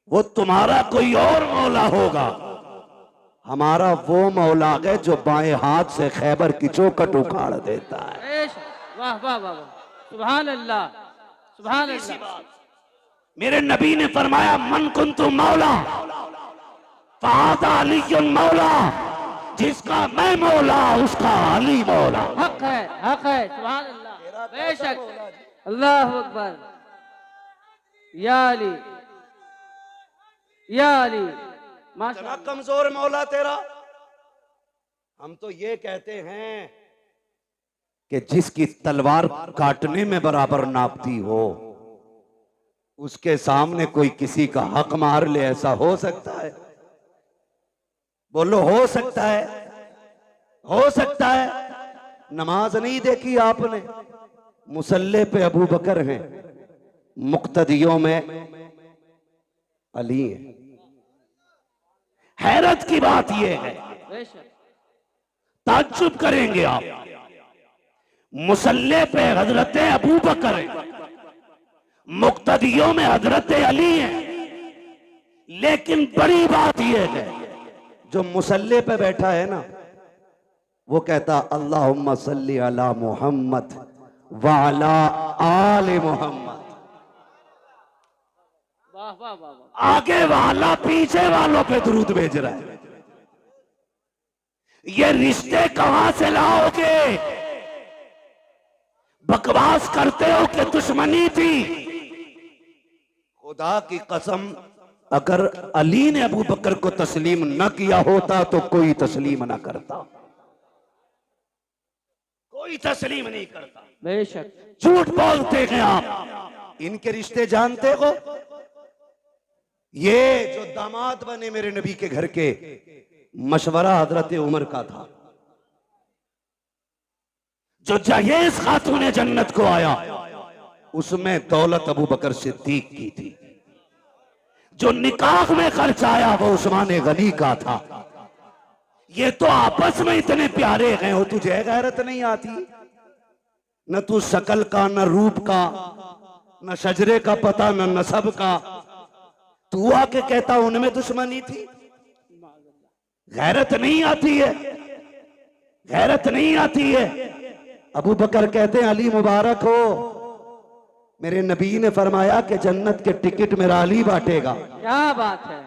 वो तुम्हारा कोई और मौला होगा, हमारा वो मौला है जो बाएं हाथ से खैबर की चौखट उखाड़ देता है। वाह वाह वाह वाह, सुभान अल्लाह, सुभान अल्लाह। मेरे नबी ने फरमाया मन कुन्तु मौला फ़हाज़ा अलीयुन मौला, जिसका मैं मौला उसका अली मौला। हक है, सुभान अल्लाह, बेशक, अल्लाह अकबर। या अली, या अली, इतना कमजोर मौला तेरा। हम तो ये कहते हैं कि जिसकी तलवार काटने में बराबर नापती हो, उसके सामने कोई किसी का हक मार ले, ऐसा हो सकता है? बोलो हो सकता है? हो सकता है? नमाज नहीं देखी आपने? मुसल्ले पे अबू बकर हैं, मुक्तदियों में अली है। हैरत की बात यह है, ताज्जुब करेंगे आप, मुसल्ले पे हजरत अबू बकर है, मुक्तदियों में हजरत अली है, लेकिन बड़ी बात यह है जो मुसल्ले पे बैठा है ना, वो कहता अल्लाहुम्मा सल्ली अला मुहम्मद व अला आले मुहम्मद। वाह वाह वाह, आगे वाला पीछे वालों पे दुरूद भेज रहा है। ये रिश्ते कहां से लाओगे? बकवास करते हो कि दुश्मनी थी। खुदा की कसम, अगर अली ने अबू बकर को तस्लीम न किया होता तो कोई तस्लीम न करता, कोई तस्लीम नहीं करता। बेशक झूठ बोलते हैं आप। इनके रिश्ते जानते हो? ये जो दामाद बने मेरे नबी के घर के, मशवरा हजरत उमर का था। जो जहेज खातून जन्नत को आया, उसमें दौलत अबू बकर सिद्दीक की थी। जो निकाह में खर्च आया वो उस्मान गनी का था। ये तो आपस में इतने प्यारे हैं, हो तुझे गैरत नहीं आती? न तू शकल का, न रूप का, न शजरे का पता, न नसब का, तू आके कहता उनमें दुश्मनी थी। गैरत नहीं आती है? गैरत नहीं आती है? अबू बकर कहते हैं अली मुबारक हो, मेरे नबी ने फरमाया कि जन्नत के टिकट मेरा अली बांटेगा। क्या बात है।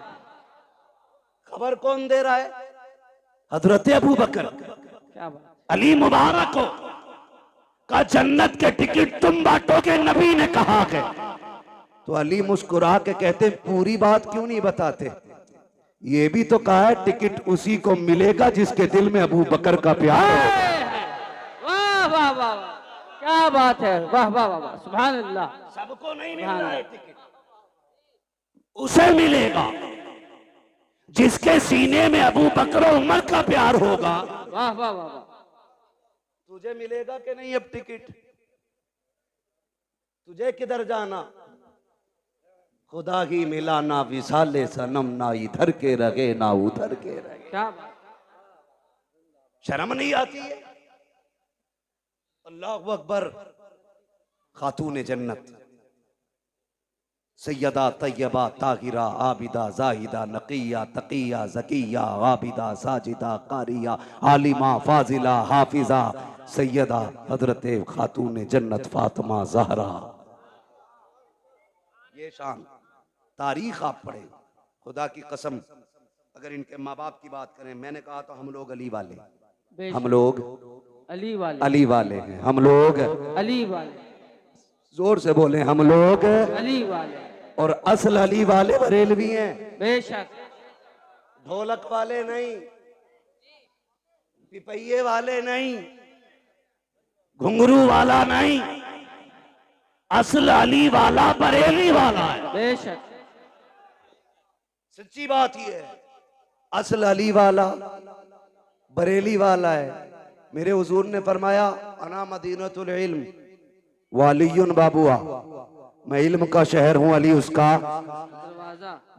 खबर कौन दे रहा है? हजरत अबू बकर। क्या बात, अली मुबारक हो का जन्नत के टिकट तुम बांटोगे, नबी ने कहा है। तो अली मुस्कुरा के कहते पूरी बात क्यों नहीं बताते? ये भी तो कहा है टिकट उसी को मिलेगा जिसके दिल में अबू बकर का प्यार हो। वाह वाह वाह, क्या बात है, वाह वाह वाह, सुभान अल्लाह। सबको नहीं मिल रहा है टिकट, उसे मिलेगा जिसके सीने में अबू बकर और उमर का प्यार होगा। वाह वाह वाह वाह। तुझे मिलेगा कि नहीं अब टिकट? तुझे किधर जाना? खुदा ही मिला ना विसाले सनम, ना इधर के रहे ना उधर के रहे। क्या बात, शर्म नहीं आती है? अल्लाहु अकबर। खातून जन्नत सैयदा तैयबा ताहिरा आबिदा जाहिदा नकिया तकिया जकिया आबिदा साजिदा कारिया आलिमा फाजिला हाफिजा सैयदा हजरत खातून जन्नत फातिमा ज़हरा। ये शान तारीख आप पढ़े, खुदा की कसम। अगर इनके माँ बाप की बात करें, मैंने कहा तो हम लोग अली वाले, हम लोग अली वाले, अली वाले हैं, हम लोग अली वाले, जोर से बोले हम लोग अली वाले। और असल अली वाले बरेलवी हैं। बेशक, ढोलक वाले नहीं, पिपैये वाले नहीं, घुंघरू वाला नहीं, असल अली वाला बरेली वाला है। बेशक, सच्ची बात ये है, असल अली वाला बरेली वाला है। मेरे हुजूर ने फरमाया अना मदीनतुल इल्म वालियुन बाबुआ, मैं इल्म का शहर हूं, अली उसका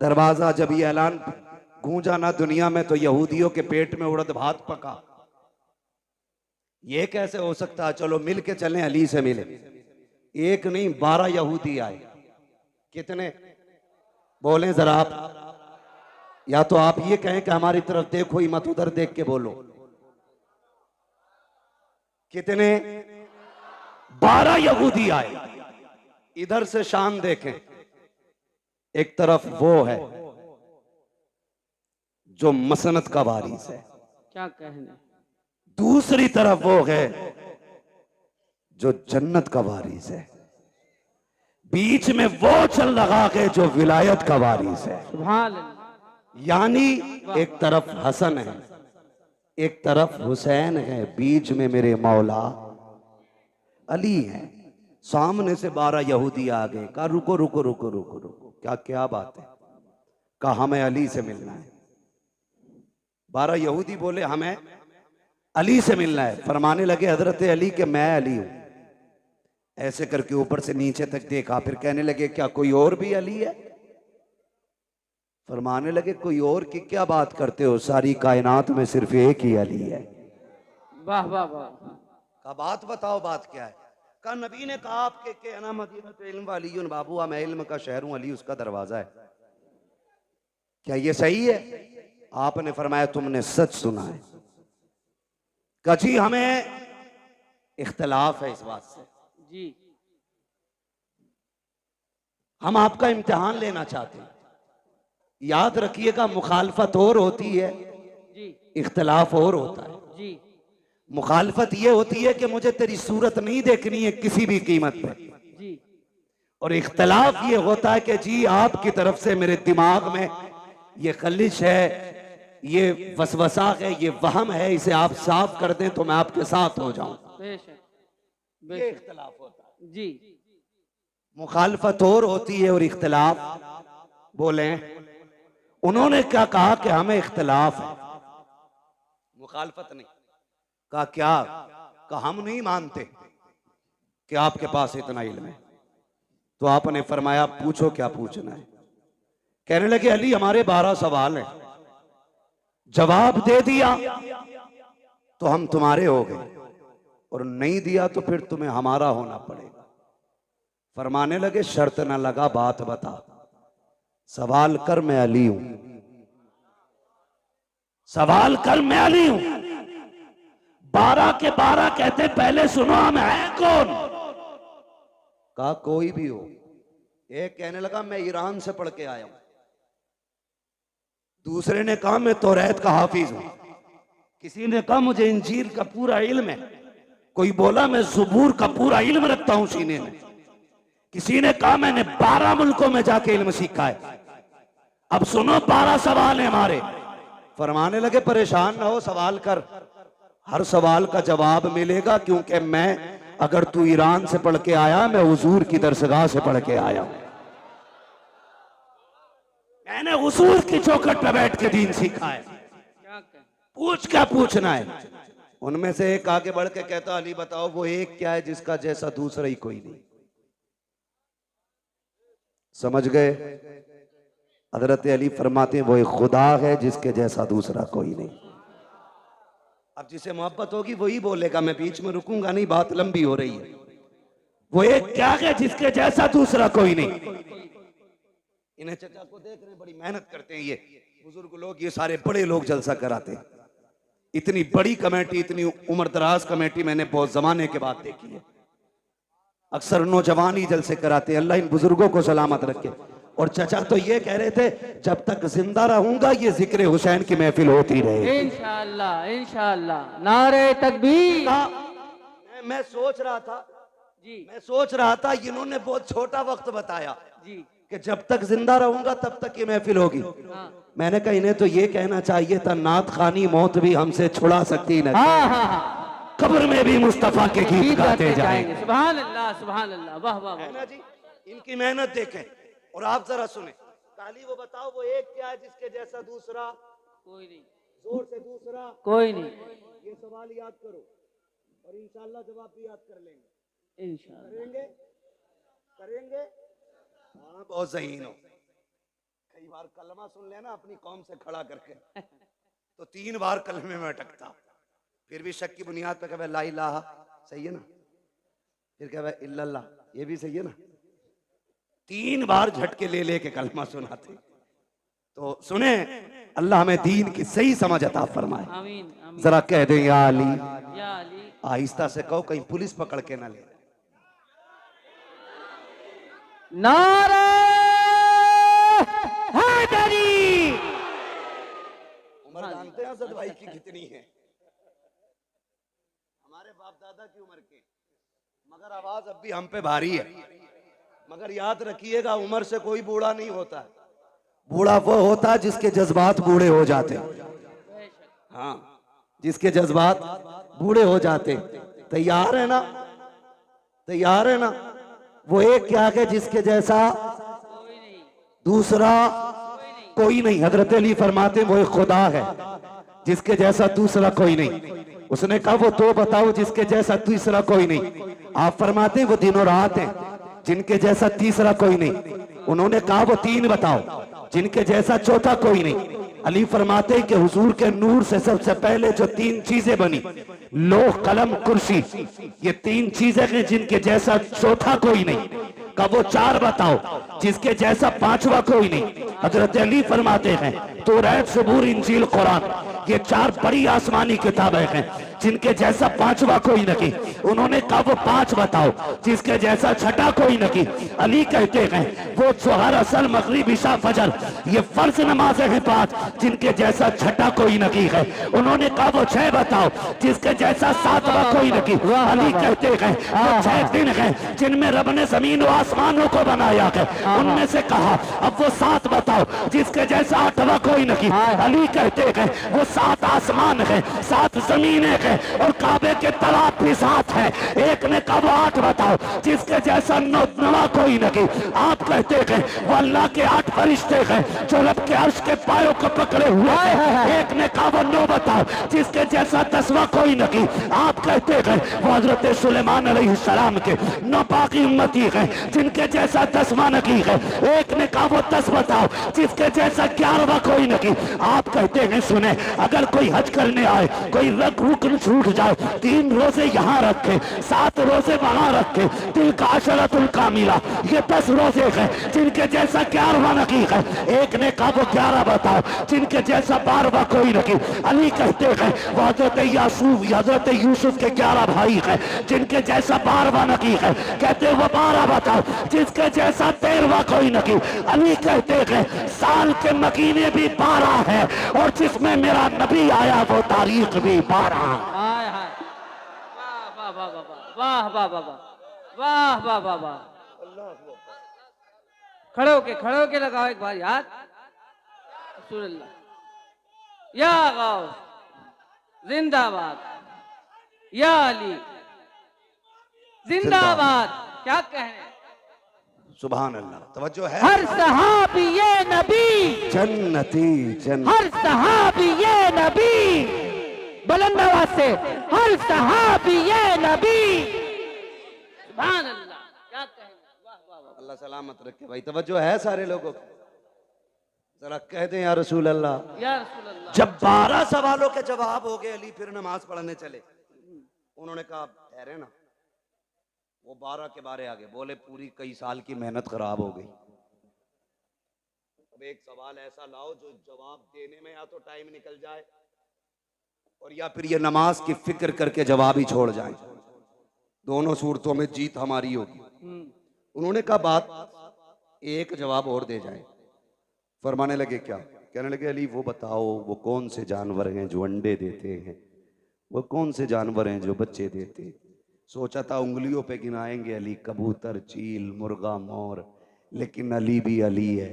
दरवाजा। जब ये ऐलान गूंजा ना दुनिया में, तो यहूदियों के पेट में उड़द भात पका। ये कैसे हो सकता? चलो मिल के चलें, अली से मिले। एक नहीं 12 यहूदी आए। कितने? बोलें जरा आप, या तो आप ये कहें कि हमारी तरफ देखो ही मत, उधर देख के बोलो। कितने? 12 यहूदी आए। इधर से शान देखें, एक तरफ वो है जो मसनत का वारिस है, क्या कहने। दूसरी तरफ वो है जो जन्नत का वारिस है, बीच में वो चल रहा है जो विलायत का वारिस है। सुभान अल्लाह। यानी एक तरफ हसन है, एक तरफ हुसैन है, बीच में मेरे मौला अली है। सामने से 12 यहूदी आ गए, कहा रुको रुको रुको रुको रुको, क्या क्या बात है? कहा हमें अली से मिलना है। 12 यहूदी बोले हमें अली से मिलना है। फरमाने लगे हजरत अली के मैं अली हूं। ऐसे करके ऊपर से नीचे तक देखा, फिर कहने लगे क्या कोई और भी अली है? फरमाने लगे कोई और की क्या बात करते हो, सारी कायनात में सिर्फ एक ही अली है। वाह वाह वाह। का बात बताओ, बात क्या है? का नबी ने कहा आपके के अना मदीनत इल्म वालियुन बाबू, मैं इल्म का शहर हूं, अली उसका दरवाजा है। क्या ये सही है? आपने फरमाया तुमने सच सुना है। कहा जी हमें इख्तलाफ है इस बात से, जी हम आपका इम्तिहान लेना चाहते हैं। याद रखिएगा मुखालफत और होती है, जी इख्तलाफ और होता है। जी। मुखालफत ये होती है कि मुझे तेरी सूरत नहीं देखनी है किसी भी कीमत पे, जी और इख्तलाफ ये होता है कि जी आपकी तरफ से मेरे दिमाग में ये खलिश है, ये वसवसा है, ये वहम है, इसे आप साफ कर दें तो मैं आपके साथ हो जाऊं। बेशक ये बेशक। इख्तलाफ होता है। जी मुखालफत और होती है और इख्तलाफ, बोले उन्होंने क्या कहा कि हमें इख्तलाफ है, मुखालफत नहीं। कहा क्या? कहा हम नहीं मानते कि आपके पास इतना इल्म है। तो आपने फरमाया पूछो क्या पूछना है। कहने लगे अली हमारे 12 सवाल हैं, जवाब दे दिया तो हम तुम्हारे हो गए, और नहीं दिया तो फिर तुम्हें हमारा होना पड़ेगा। फरमाने लगे शर्त ना लगा, बात बता, सवाल कर मैं अली हूं, सवाल कर मैं अली हूं। 12 के 12 कहते पहले सुनो हम हैं कौन? कहा कोई भी हो। एक कहने लगा मैं ईरान से पढ़ के आया हूं, दूसरे ने कहा मैं तौरात का हाफिज हूं, किसी ने कहा मुझे इंजील का पूरा इल्म है, कोई बोला मैं ज़बूर का पूरा इल्म रखता हूं सीने में, किसी ने कहा मैंने 12 मुल्कों में जाके इल्म सीखा है। अब सुनो 12 सवाल है हमारे। फरमाने लगे परेशान ना हो, सवाल कर, हर सवाल का जवाब मिलेगा, क्योंकि मैं, अगर तू ईरान से पढ़ के आया, मैं हुजूर की दरसगाह से पढ़ के आया हूं, मैंने हुजूर की चौखट पे बैठ के दीन सीखा है। क्या कहें। पूछ क्या पूछना है? उनमें से एक आगे बढ़ के कहता अली बताओ वो एक क्या है जिसका जैसा दूसरा ही कोई नहीं। समझ गए? हजरत अली फरमाते हैं वो एक खुदा है जिसके जैसा दूसरा कोई नहीं। अब जिसे मोहब्बत होगी वही बोलेगा, मैं बीच में रुकूंगा नहीं, बात लंबी हो रही है। वो एक क्या है जिसके जैसा दूसरा कोई नहीं। इन्हें चचा को देख रहे हैं, बड़ी मेहनत करते हैं ये बुजुर्ग लोग, ये सारे बड़े लोग जलसा कराते हैं। इतनी बड़ी कमेटी, इतनी उम्र दराज कमेटी मैंने बहुत जमाने के बाद देखी है। अक्सर नौजवान ही जलसे कराते हैं। अल्लाह इन बुजुर्गों को सलामत रखे। और चचा तो ये कह रहे थे जब तक जिंदा रहूंगा ये जिक्र हुसैन की महफिल होती रहे। इंशाअल्लाह इंशाअल्लाह। नारे तकबीर। मैं सोच रहा था जी मैं सोच रहा था इन्होंने बहुत छोटा वक्त बताया जी। कि जब तक जिंदा रहूंगा तब तक ये महफिल होगी। हाँ मैंने कहा इन्हें तो ये कहना चाहिए था नात खानी मौत भी हमसे छुड़ा सकती न, हाँ हाँ। कब्र में भी मुस्तफा के गीत गाते जाएंगे। जाएंगे। सुभान अल्लाह सुभान अल्लाह। वाह वाह है वाह। ना जी? इनकी मेहनत देखें और आप जरा सुने। काली वो बताओ वो एक क्या है जिसके जैसा दूसरा कोई नहीं, जोर से दूसरा कोई नहीं। ये सवाल याद करो और इंशाल्लाह जवाब भी याद कर लेंगे। इंशाअल्लाह करेंगे करेंगे। हाँ बहुत ज़हीन हो। कई बार कलमा सुन लेना अपनी कौम से खड़ा करके तो 3 बार कलमे में अटकता, फिर भी शक की बुनियाद पे कहे ला इलाहा, सही है ना, फिर कहे इल्लल्लाह, ये भी सही है ना, 3 बार झटके ले लेके कलमा सुनाते। तो सुने, अल्लाह हमें दीन की सही समझ अता फरमाए। आमीन आमीन। जरा कह दें या अली। या अली। आहिस्ता से कहो, कहीं पुलिस पकड़ के ना ले। नारे हैदरी। उम्र जानते हैं असद भाई की कितनी है? हमारे बाप दादा की उम्र के, मगर आवाज अब भी हम पे भारी है। मगर याद रखिएगा, उम्र से कोई बूढ़ा नहीं होता। बूढ़ा वो होता है जिसके जज्बात बूढ़े हो जाते। हाँ, जिसके जज्बात बूढ़े हो जाते। तैयार है ना? तैयार है ना? वो एक क्या है जिसके जैसा दूसरा कोई नहीं। हजरत अली फरमाते वो एक खुदा है जिसके जैसा दूसरा कोई नहीं। उसने कहा वो 2 बताओ जिसके जैसा तीसरा कोई नहीं। आप फरमाते वो दिन और रात है जिनके जैसा तीसरा कोई नहीं। उन्होंने कहा वो 3 बताओ जिनके जैसा चौथा कोई नहीं। अली फरमाते कि हुजूर के नूर से सबसे पहले जो 3 चीजें बनी, लोह कलम कुर्सी, ये 3 चीजें हैं जिनके जैसा चौथा कोई नहीं। कब वो 4 बताओ जिसके जैसा 5वां कोई नहीं। हजरत अली फरमाते हैं तौरात ज़बूर इंजील कुरान, ये 4 बड़ी आसमानी किताबें हैं जिनके जैसा 5वां कोई नहीं। उन्होंने कहा वो 5 बताओ जिसके जैसा छठा कोई नहीं। अली कहते हैं वो जोहर असल मगरिब इशा फजर, ये फर्ज नमाजें हैं 5 जिनके जैसा छठा कोई नहीं है। उन्होंने कहा वो 6 बताओ जिसके जैसा 7वां कोई नहीं। अली कहते हैं वो 6 दिन हैं जिनमें रब ने जमीन और आसमानों को बनाया है। उनमें से कहा अब वो 7 बताओ जिसके जैसा 8वां कोई नहीं। अली कहते हैं वो 7 आसमान है, 7 जमीनें हैं और काबे के तालाब भी 7 है। एक ने कहा वो 8 बताओ जिसके जैसा 9वां कोई नहीं। आप कहते हैं वो अल्लाह के 8 फरिश्ते हैं जो रब के अर्श के पायों को पकड़े हुए हैं। एक ने कहा वो 9 बताओ जिसके जैसा 10वां कोई नहीं। आप कहते हैं वो हजरत सुलेमान अलैहिस्सलाम के 9 बाकी उम्मती हैं जिनके जैसा 10वां नहीं है। एक ने कहा वो 10 बताओ जिसके जैसा 11वां कोई नहीं। आप कहते हैं सुने, अगर कोई हज करने आए, कोई रुकन छूट जाए, 3 रोजे यहाँ रखे, 7 रोजे वहां रखे, तिल का अशरतुल कामिला, ये 10 रोजे हैं जिनके जैसा 11वां नहीं है। एक ने कहा वो 11 बताओ जिनके जैसा 12वां कोई नहीं। अली कहते हैं वो हजरत यासूफ हजरत यूसुफ के 11 भाई हैं जिनके जैसा 12वां नहीं है। कहते वो 12 बताओ जिसके जैसा 13वां कोई नहीं। अली कहते हैं साल के महीने भी 12 है और जिसमें मेरा नबी आया वो तारीख भी 12। हाय हाय, वाह वाह वाह वाह वाह वाह वाह वाह वाह वाह। खड़े होके लगाओ एक बार यार। रसूलुल्लाह या गौस जिंदाबाद, या अली जिंदाबाद। क्या कहने, सुभान अल्लाह। तवज्जो है। हर सहाबी ये नबी जन्नती जन्नत, हर सहाबी ये नबी, बुलंद आवाज से हर सहाबी ये नबी। सुभान अल्लाह, क्या कहने, वाह वाह वाह। अल्लाह सलामत रखे भाई। तवज्जो है सारे लोगों को? जरा कह दें या रसूल अल्लाह। या रसूल अल्लाह। जब 12 सवालों के जवाब हो गए, अली फिर नमाज पढ़ने चले। उन्होंने कहा ठहरे ना, वो 12 के बारे आगे बोले पूरी कई साल की मेहनत खराब हो गई। अब एक सवाल ऐसा लाओ जो जवाब देने में या तो टाइम निकल जाए और या फिर ये नमाज की फिक्र करके जवाब ही छोड़ जाए। दोनों सूरतों में जीत हमारी होगी। उन्होंने कहा बात एक जवाब और दे जाए। फरमाने लगे क्या? कहने लगे अली वो बताओ वो कौन से जानवर हैं जो अंडे देते हैं, वो कौन से जानवर हैं जो बच्चे देते हैं। सोचा था उंगलियों पे गिनाएंगे अली, कबूतर, चील, मुर्गा, मोर, लेकिन अली भी अली है।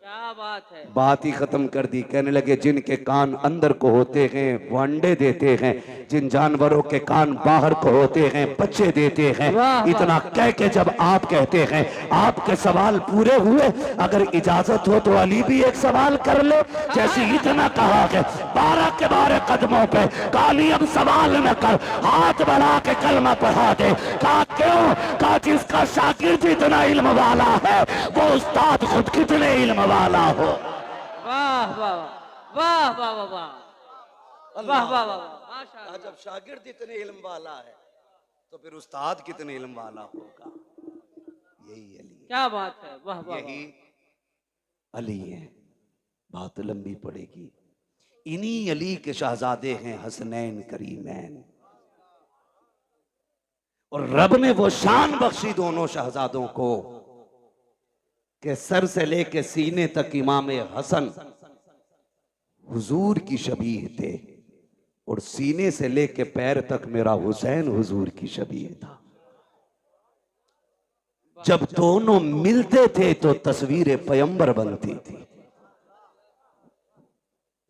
क्या बात है। बात ही खत्म कर दी। कहने लगे जिनके कान अंदर को होते हैं वो अंडे देते हैं, जिन जानवरों के कान बाहर को होते हैं बच्चे देते हैं। इतना कह के जब आप कहते हैं आपके सवाल पूरे हुए, अगर इजाजत हो तो अली भी एक सवाल कर ले। जैसे इतना कहा है 12 के 12 कदमों पे काली अब सवाल न कर, हाथ बढ़ा के कलमा पढ़ा दे। कहा क्यों? कहा जिसका शागिर्द इतना इल्म वाला है वो उस्ताद खुद कितने इल्म वाला हो। वाह वाह वाह वाह वाह वाह वाह वाह वाह। माशाअल्लाह। जब शागिर्द इतने इल्म वाला है तो फिर उस्ताद कितने इल्म वाला होगा। यही अली। क्या बात है, वाह वाह यही वाह। अली है। बात लंबी पड़ेगी। इन्हीं अली के शहजादे हैं हसनैन करीमैन, और रब ने वो शान बख्शी दोनों शहजादों को कि सर से लेके सीने तक इमाम हसन हुजूर की शबीह थे, और सीने से लेके पैर तक मेरा हुसैन हुजूर की शबीह था। जब दोनों मिलते थे तो तस्वीर पैगंबर बनती थी,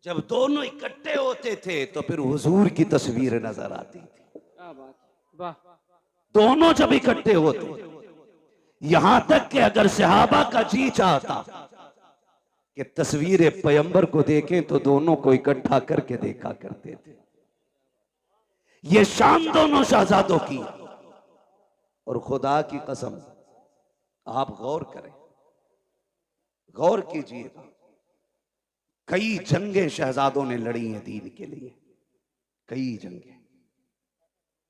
जब दोनों इकट्ठे होते थे तो फिर हुजूर की तस्वीर नजर आती थी। क्या बात है, वाह। दोनों जब इकट्ठे होते, यहां तक कि अगर सहाबा का जी चाहता कि तस्वीर पैगंबर को देखें तो दोनों को इकट्ठा करके देखा करते थे। ये शान दोनों शहजादों की, और खुदा की कसम आप गौर करें, गौर कीजिएगा, कई जंगें शहजादों ने लड़ी हैं दीन के लिए,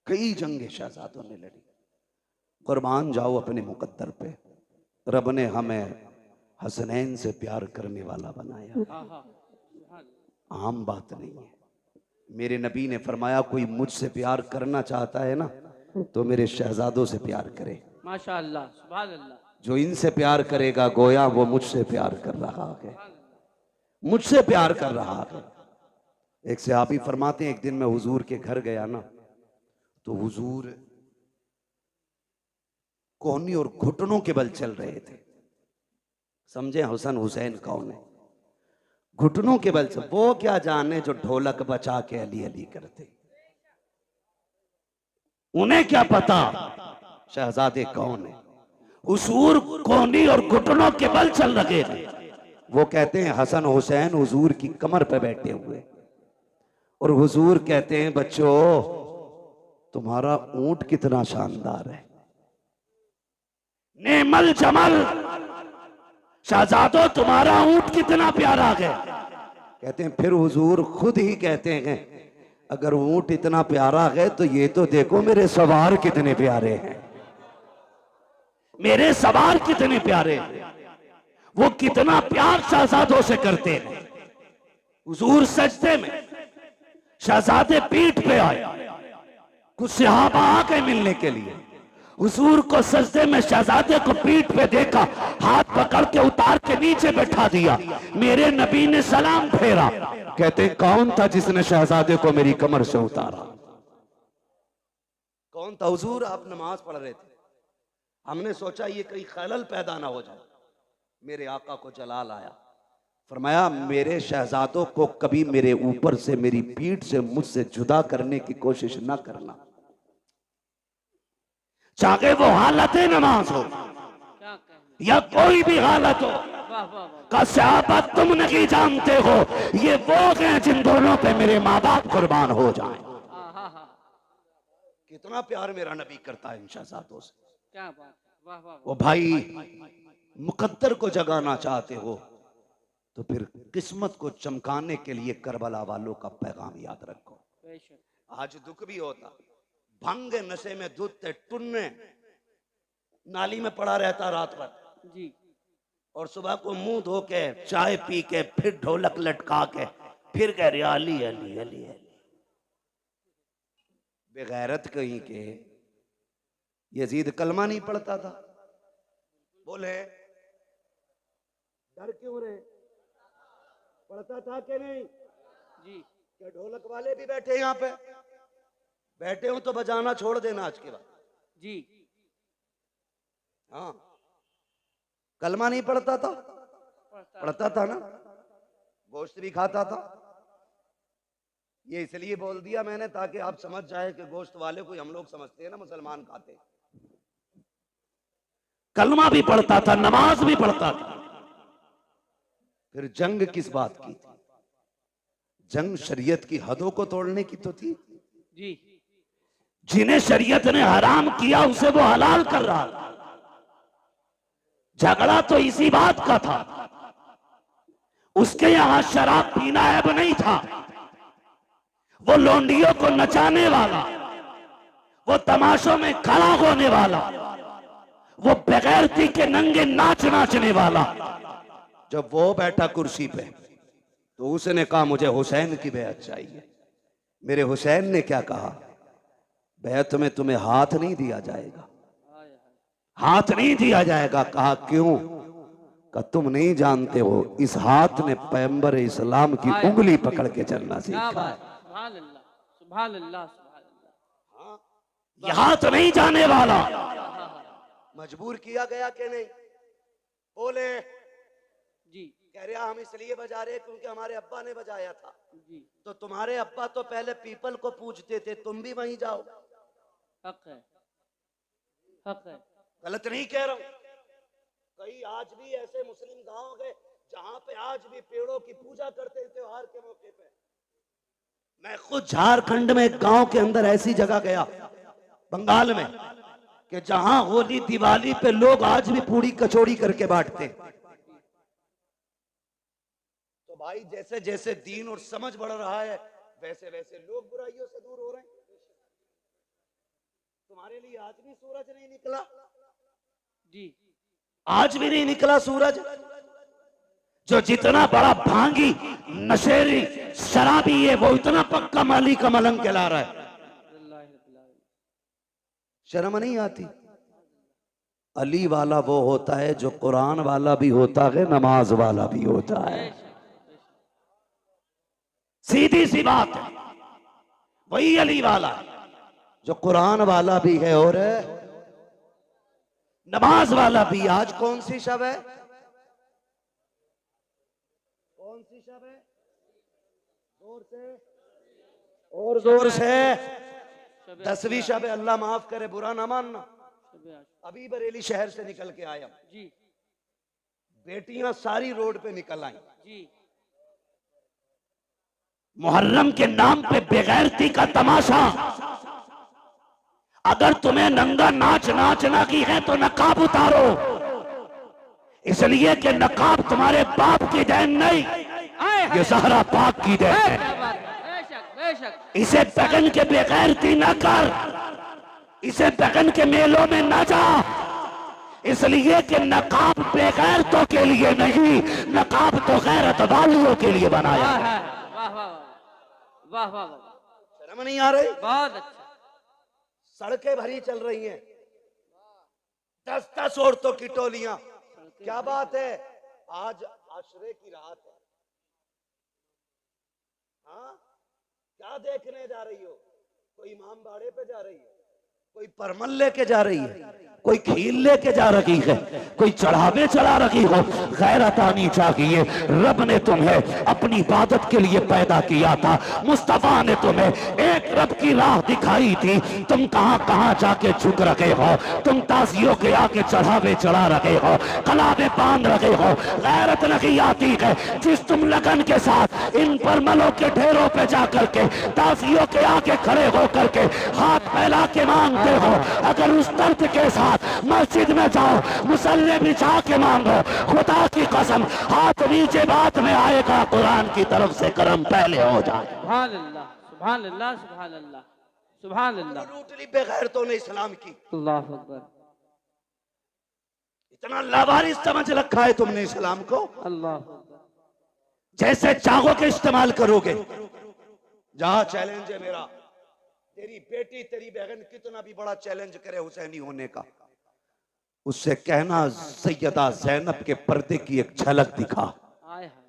कई जंगें शहजादों ने लड़ी। कुर्बान जाओ अपने मुकद्दर पे, रब ने हमें हसनैन से प्यार करने वाला बनाया, आम बात नहीं है। मेरे नबी ने फरमाया कोई मुझसे प्यार करना चाहता है ना तो मेरे शहजादों से प्यार करे। माशाअल्लाह, सुभान अल्लाह। जो इनसे प्यार करेगा गोया वो मुझसे प्यार कर रहा है, मुझसे प्यार कर रहा है। एक सहाबी फरमाते हैं एक दिन मैं हुजूर के घर गया ना, तो हुजूर कोहनी और घुटनों के बल चल रहे थे। समझे हसन हुसैन कौन है? घुटनों के बल से। वो क्या जाने जो ढोलक बचा के अली अली करते, उन्हें क्या पता शहजादे कौन है। हुजूर कोहनी और घुटनों के बल चल रहे थे। वो कहते हैं हसन हुसैन हुजूर की कमर पे बैठे हुए, और हुजूर कहते हैं बच्चों तुम्हारा ऊंट कितना शानदार है, नेमल जमल, शहजादो तुम्हारा ऊंट कितना प्यारा है। कहते हैं फिर हुजूर खुद ही कहते हैं अगर ऊंट इतना प्यारा है तो ये तो देखो मेरे सवार कितने प्यारे हैं, मेरे सवार कितने प्यारे हैं। वो कितना प्यार शहजादों से करते हैं। हुजूर सजदे में, शहजादे पीठ पे आए, कुछ सहाबा आ गए मिलने के लिए। हुजूर को सजदे में शहजादे को पीठ पे देखा, हाथ पकड़ के उतार के नीचे बैठा दिया। मेरे नबी ने सलाम फेरा। कहते कौन था जिसने शहजादे को मेरी कमर से उतारा? कौन था? हुजूर आप नमाज पढ़ रहे थे, हमने सोचा ये कहीं खलल पैदा ना हो जाए। मेरे आका को जलाल आया, फरमाया मेरे शहजादों को कभी मेरे ऊपर से, मेरी पीठ से, मुझसे जुदा करने की कोशिश ना करना, चाहे वो हालत नमाज हो या कोई भी हालत हो। का सहाबा तुम नहीं जानते हो ये वो हैं जिन दोनों पे मेरे माँ बाप कुर्बान हो जाएं। कितना प्यार मेरा नबी करता है इन शहजादों से। क्या बात, वाह वाह। वो भाई मुकद्दर को जगाना चाहते हो तो फिर किस्मत को चमकाने के लिए करबला वालों का पैगाम याद रखो। आज दुख भी होता, भंग नशे में दूध टुन्ने नाली में पड़ा रहता रात भर जी, और सुबह को मुंह धो के चाय पी के फिर ढोलक लटका के फिर कह रही अली अली अली अली। बेगैरत कहीं के यजीद कलमा नहीं पढ़ता था, बोले डर क्यों रहे? पढ़ता था कि नहीं जी। क्या ढोलक वाले भी बैठे यहाँ पे? बैठे हो तो बजाना छोड़ देना आज के बाद। जी, हाँ, कलमा नहीं पढ़ता था? पढ़ता था ना, गोश्त भी खाता था। ये इसलिए बोल दिया मैंने ताकि आप समझ जाए कि गोश्त वाले को हम लोग समझते हैं ना मुसलमान खाते हैं। कलमा भी पढ़ता था, नमाज भी पढ़ता था। फिर जंग किस बात की थी? जंग शरीयत की हदों को तोड़ने की तो थी जी। जिन्हें शरीयत ने हराम किया उसे वो हलाल कर रहा था। झगड़ा तो इसी बात का था। उसके यहां शराब पीना ऐब नहीं था। वो लोंडियों को नचाने वाला, वो तमाशों में खड़ा होने वाला, वो बेगैरती के नंगे नाच नाचने वाला, जब वो बैठा कुर्सी पे तो उसने कहा मुझे हुसैन की बेअत चाहिए। मेरे हुसैन ने क्या कहा, बेअत में तुम्हें हाथ नहीं दिया जाएगा, हाथ नहीं दिया जाएगा। कहा क्यों? कहा तुम नहीं जानते हो, इस हाथ ने पैगंबर इस्लाम की उंगली पकड़ के चलना सीखा है। सुभान अल्लाह, सुभान अल्लाह, सुभान अल्लाह। यह हाथ नहीं जाने वाला। मजबूर किया गया कि नहीं? बोले जी कह रहा हम इसलिए बजा रहे क्योंकि हमारे अब्बा ने बजाया था। जी, तो तुम्हारे अब्बा तो पहले पीपल को पूजते थे, तुम भी वहीं जाओ। हक है, हक है। गलत नहीं कह रहा हूं। कई आज भी ऐसे मुस्लिम गांव गए जहां पे आज भी पेड़ों की पूजा करते हैं त्योहार के मौके पे। मैं खुद झारखंड में एक गांव के अंदर ऐसी जगह गया बंगाल में कि जहां होली दिवाली पे लोग आज भी पूरी कचौड़ी करके बांटते हैं। तो भाई जैसे जैसे दीन और समझ बढ़ रहा है वैसे वैसे लोग बुराइयों से दूर हो रहे हैं। तुम्हारे लिए आज भी सूरज नहीं निकला? जी, आज भी नहीं निकला सूरज। जो जितना बड़ा भांगी नशेरी शराबी है वो इतना पक्का माली का मलंग कहला रहा है। शर्म नहीं आती? अली वाला वो होता है जो कुरान वाला भी होता है, नमाज वाला भी होता है। सीधी सी बात है, वही अली वाला है जो कुरान वाला भी है और नमाज वाला भी। आज कौन सी शब है? कौन सी शब है? जोर से और जोर से। 10वीं शब है। अल्लाह माफ करे, बुरा ना मानना। अभी बरेली शहर से निकल के आया जी, बेटियां सारी रोड पे निकल आई जी। मुहर्रम के नाम पे बेगैरती का तमाशा। अगर तुम्हें नंगा नाच नाचना की है तो नकाब उतारो, इसलिए कि नकाब तुम्हारे बाप की देन नहीं, ये ज़हरा पाक की देन है। बेशक, बेशक। इसे पगन के बेगैरती न कर, इसे पगन के मेलों में न जा, इसलिए कि नकाब बेगैरतों के लिए नहीं, नकाब तो गैरत वालियों के लिए बनाया है। वाह वाह वाह वाह वाह। शर्म नहीं आ रही? बहुत अच्छा। सड़कें भरी चल रही हैं, 10-10 औरतों की टोलियां। क्या बात है? आज आशरे की रात है। हाँ, क्या देखने जा रही हो? कोई इमाम बाड़े पे जा रही है, कोई परमल लेके जा रही है, कोई खील लेके जा रही है, कोई चढ़ावे चढ़ा रही हो। गैरत आनी चाहिए। रब ने तुम्हें अपनी इबादत के लिए पैदा किया था। मुस्तफा ने तुम्हें एक रब की राह दिखाई थी। तुम कहां कहां जाके झुक रखे हो, तुम ताजियों के आके चढ़ावे चढ़ा रखे हो, कलावे बांध रखे हो। गैरत नहीं आती है जिस तुम लगन के साथ इन परमलों के ढेरों पे जाकर के ताजियों के आगे खड़े होकर के हाथ फैला के मांगते हो। अगर उस दर्द के साथ मस्जिद में जाओ, मुसल्ले बिछा के मांगो, खुदा की कसम हाथ नीचे बात में आएगा, कुरान की तरफ से करम पहले हो जाए। सुभान अल्लाह, सुभान अल्लाह, सुभान अल्लाह, सुभान अल्लाह। रूटली बेगैरतों ने इस्लाम की। अल्लाह अकबर। इतना लावारिस समझ रखा है तुमने इस्लाम को। अल्लाह अकबर। जैसे चाहोगे इस्तेमाल करोगे। जहां चैलेंज है मेरा, तेरी बेटी तेरी बहन कितना भी बड़ा चैलेंज करे हुसैनी होने का, उससे कहना सैयदा ज़ैनब के पर्दे की एक झलक दिखा, आए हाय।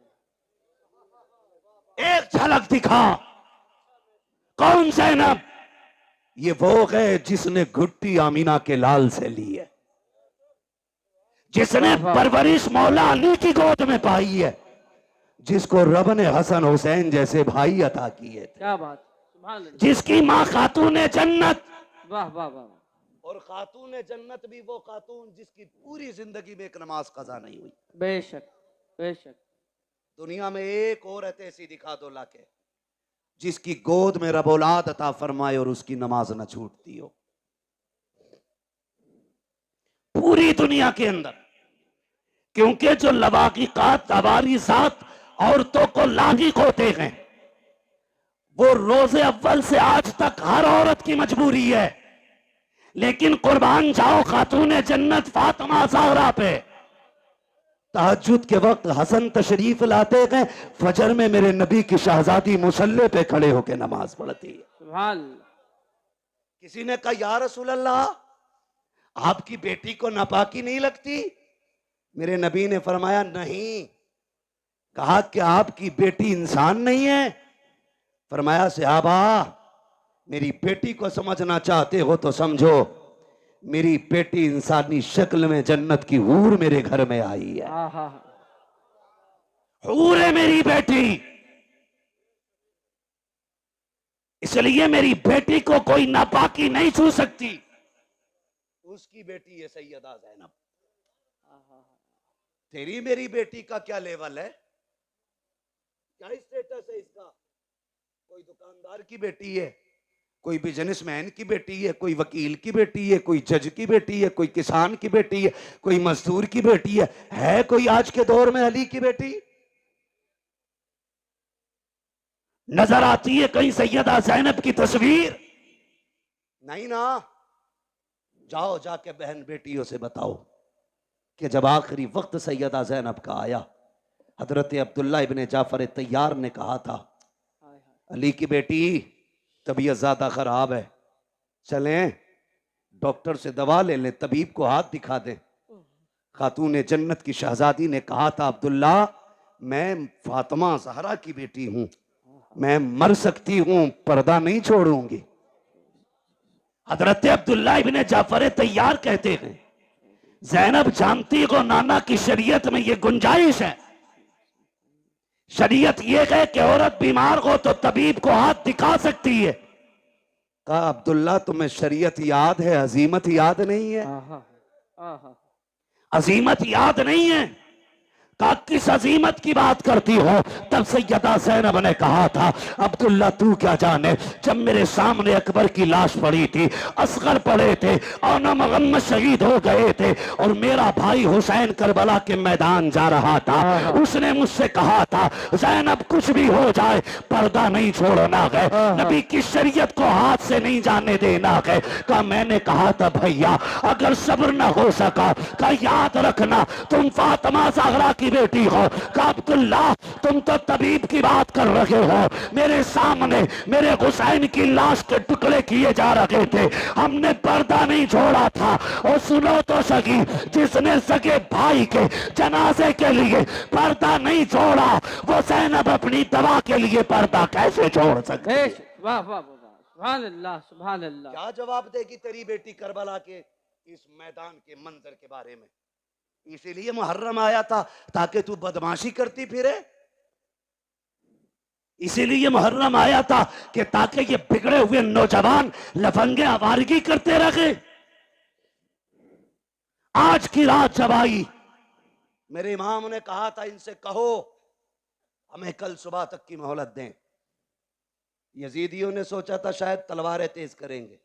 एक झलक दिखा। कौन ज़ैनब? ये वो है जिसने घुट्टी आमीना के लाल से ली है, जिसने परवरिश मौला अली की गोद में पाई है, जिसको रब ने हसन हुसैन जैसे भाई अता किए थे। क्या बात, सुभान अल्लाह। जिसकी माँ खातून जन्नत। वाह वाह वाह। और खातून जन्नत भी वो खातून जिसकी पूरी जिंदगी में एक नमाज कज़ा नहीं हुई। बेशक, बेशक। दुनिया में एक औरत ऐसी दिखा दो लाके जिसकी गोद में रब औलाद अता फरमाए और उसकी नमाज न छूटती हो पूरी दुनिया के अंदर। क्योंकि जो लवाकिकात तवारीसात औरतों को लागिक होते हैं, वो रोजे अव्वल से आज तक हर औरत की मजबूरी है। लेकिन कुर्बान जाओ खातून जन्नत फातिमा ज़हरा पे। तहज्जुद के वक्त हसन तशरीफ लाते गए, फजर में मेरे नबी की शहजादी मुसल्ले पे खड़े होकर नमाज पढ़ती है। सुभान अल्लाह। किसी ने कहा या रसूल अल्लाह, आपकी बेटी को नापाकी नहीं लगती? मेरे नबी ने फरमाया नहीं। कहा कि आपकी बेटी इंसान नहीं है? फरमाया सहाबा, मेरी बेटी को समझना चाहते हो तो समझो, मेरी बेटी इंसानी शक्ल में जन्नत की हूर मेरे घर में आई है। हूर है मेरी बेटी, इसलिए मेरी बेटी को कोई नापाकी नहीं छू सकती। उसकी बेटी है सैयदा ज़ैनब। तेरी मेरी बेटी का क्या लेवल है, क्या स्टेटस है इसका? कोई दुकानदार की बेटी है, कोई बिजनेसमैन की बेटी है, कोई वकील की बेटी है, कोई जज की बेटी है, कोई किसान की बेटी है, कोई मजदूर की बेटी है कोई आज के दौर में अली की बेटी? नजर आती है कहीं सैयदा ज़ैनब की तस्वीर? नहीं ना। जाओ जाके बहन बेटियों से बताओ कि जब आखिरी वक्त सैयदा ज़ैनब का आया, हजरत अब्दुल्ला इब्ने जाफर तैयार ने कहा था, अली की बेटी तबीयत ज्यादा खराब है, चलें डॉक्टर से दवा ले लें, तबीब को हाथ दिखा दें। खातून जन्नत की शहजादी ने कहा था, अब्दुल्ला मैं फातिमा ज़हरा की बेटी हूं, मैं मर सकती हूं, पर्दा नहीं छोड़ूंगी। हजरत अब्दुल्ला इब्ने जाफर तैयार कहते हैं, ज़ैनब जानती हो नाना की शरीयत में ये गुंजाइश है, शरीयत ये है कि औरत बीमार हो तो तबीब को हाथ दिखा सकती है। कहा अब्दुल्ला तुम्हें शरीयत याद है, अजीमत याद नहीं है? अजीमत याद नहीं है? कहा किस अजीमत की बात करती हो? तब सैयदा ज़ैनब ने कहा था, अब्दुल्ला तू क्या जाने, जब मेरे सामने अकबर की लाश पड़ी थी, असगर पड़े थे और न मोहम्मद शहीद हो गए थे और मेरा भाई हुसैन करबला के मैदान जा रहा था, उसने मुझसे कहा था ज़ैनब कुछ भी हो जाए पर्दा नहीं छोड़ना है, नबी की शरीयत को हाथ से नहीं जाने देना है। कहा मैंने कहा था भैया अगर सब्र न हो सका, का याद रखना तुम फातिमा ज़हरा की बेटी हो। कहा अब्दुल्ला तुम तो तबीब की बात कर रहे हो, मेरे सामने मेरे हुसैन की लाश के टुकड़े किए जा रहे थे, हमने पर्दा नहीं छोड़ा था। और सुनो तो सही, जिसने सगे भाई के जनाजे के लिए पर्दा नहीं छोड़ा, वो ज़ैनब अपनी दवा के लिए पर्दा कैसे छोड़ सकती है? वाह वाह वाह, सुभान अल्लाह सुभान अल्लाह। क्या जवाब देगी तेरी बेटी करबला के इस मैदान के मंजर के बारे में? इसीलिए मुहर्रम आया था ताकि तू बदमाशी करती फिरे, इसीलिए मुहर्रम आया था कि ताकि ये बिगड़े हुए नौजवान लफंगे आवारगी करते रहे। आज की रात जब आई, मेरे इमाम ने कहा था इनसे कहो हमें कल सुबह तक की मोहलत दें। यजीदियों ने सोचा था शायद तलवारें तेज करेंगे,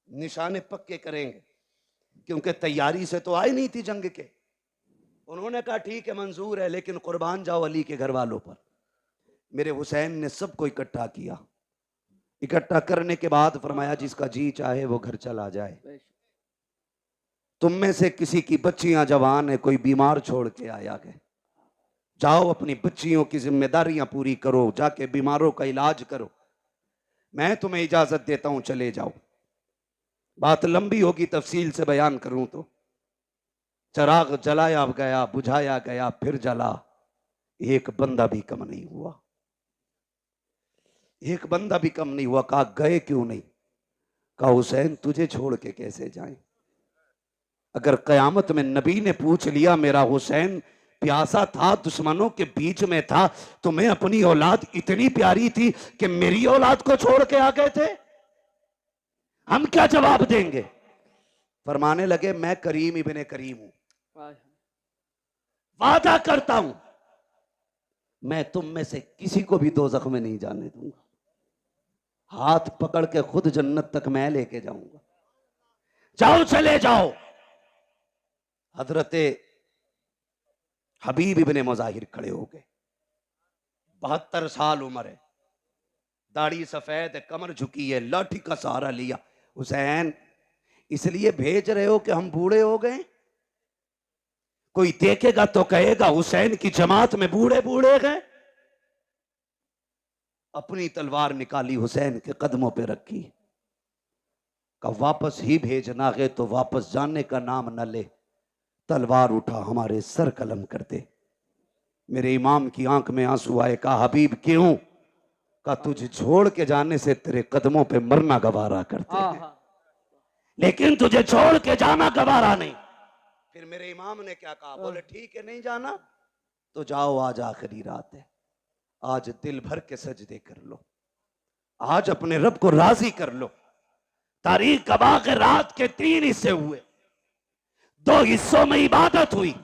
निशाने पक्के करेंगे, क्योंकि तैयारी से तो आई नहीं थी जंग के। उन्होंने कहा ठीक है मंजूर है, लेकिन कुर्बान जाओ अली के घर वालों पर। मेरे हुसैन ने सबको इकट्ठा किया, इकट्ठा करने के बाद फरमाया जिसका जी चाहे वो घर चला जाए, तुम में से किसी की बच्चियां जवान है, कोई बीमार छोड़ के आया है, जाओ अपनी बच्चियों की जिम्मेदारियां पूरी करो, जाके बीमारों का इलाज करो, मैं तुम्हें इजाजत देता हूं चले जाओ। बात लंबी होगी, तफसील से बयान करूं तो चराग जलाया गया, बुझाया गया, फिर जला, एक बंदा भी कम नहीं हुआ, एक बंदा भी कम नहीं हुआ। कहा गए क्यों नहीं? कहा हुसैन तुझे छोड़ के कैसे जाएं? अगर कयामत में नबी ने पूछ लिया मेरा हुसैन प्यासा था, दुश्मनों के बीच में था, तुम्हें अपनी औलाद इतनी प्यारी थी कि मेरी औलाद को छोड़ के आ गए थे, हम क्या जवाब देंगे? फरमाने लगे मैं करीम इब्ने करीम हूं, वादा करता हूं मैं तुम में से किसी को भी दोज़ख में नहीं जाने दूंगा, हाथ पकड़ के खुद जन्नत तक मैं लेके जाऊंगा, जाओ चले जाओ। हजरते हबीब इब्ने मुज़ाहिर खड़े हो गए, 72 साल उम्र है, दाढ़ी सफेद है, कमर झुकी है, लाठी का सहारा लिया। हुसैन इसलिए भेज रहे हो कि हम बूढ़े हो गए? कोई देखेगा तो कहेगा हुसैन की जमात में बूढ़े बूढ़े गए। अपनी तलवार निकाली, हुसैन के कदमों पे रखी, का वापस ही भेजना है तो वापस जाने का नाम न ले, तलवार उठा हमारे सर कलम कर दे। मेरे इमाम की आंख में आंसू आए। कहा हबीब क्यों? का तुझे छोड़ के जाने से तेरे कदमों पे मरना गवारा करते हैं, लेकिन तुझे छोड़ के जाना गवारा नहीं। फिर मेरे इमाम ने क्या कहा? बोले ठीक है, नहीं जाना तो जाओ, आज आखिरी रात है, आज दिल भर के सजदे कर लो, आज अपने रब को राजी कर लो। तारीख गवाह के रात के 3 हिस्से हुए, 2 हिस्सों में इबादत हुई,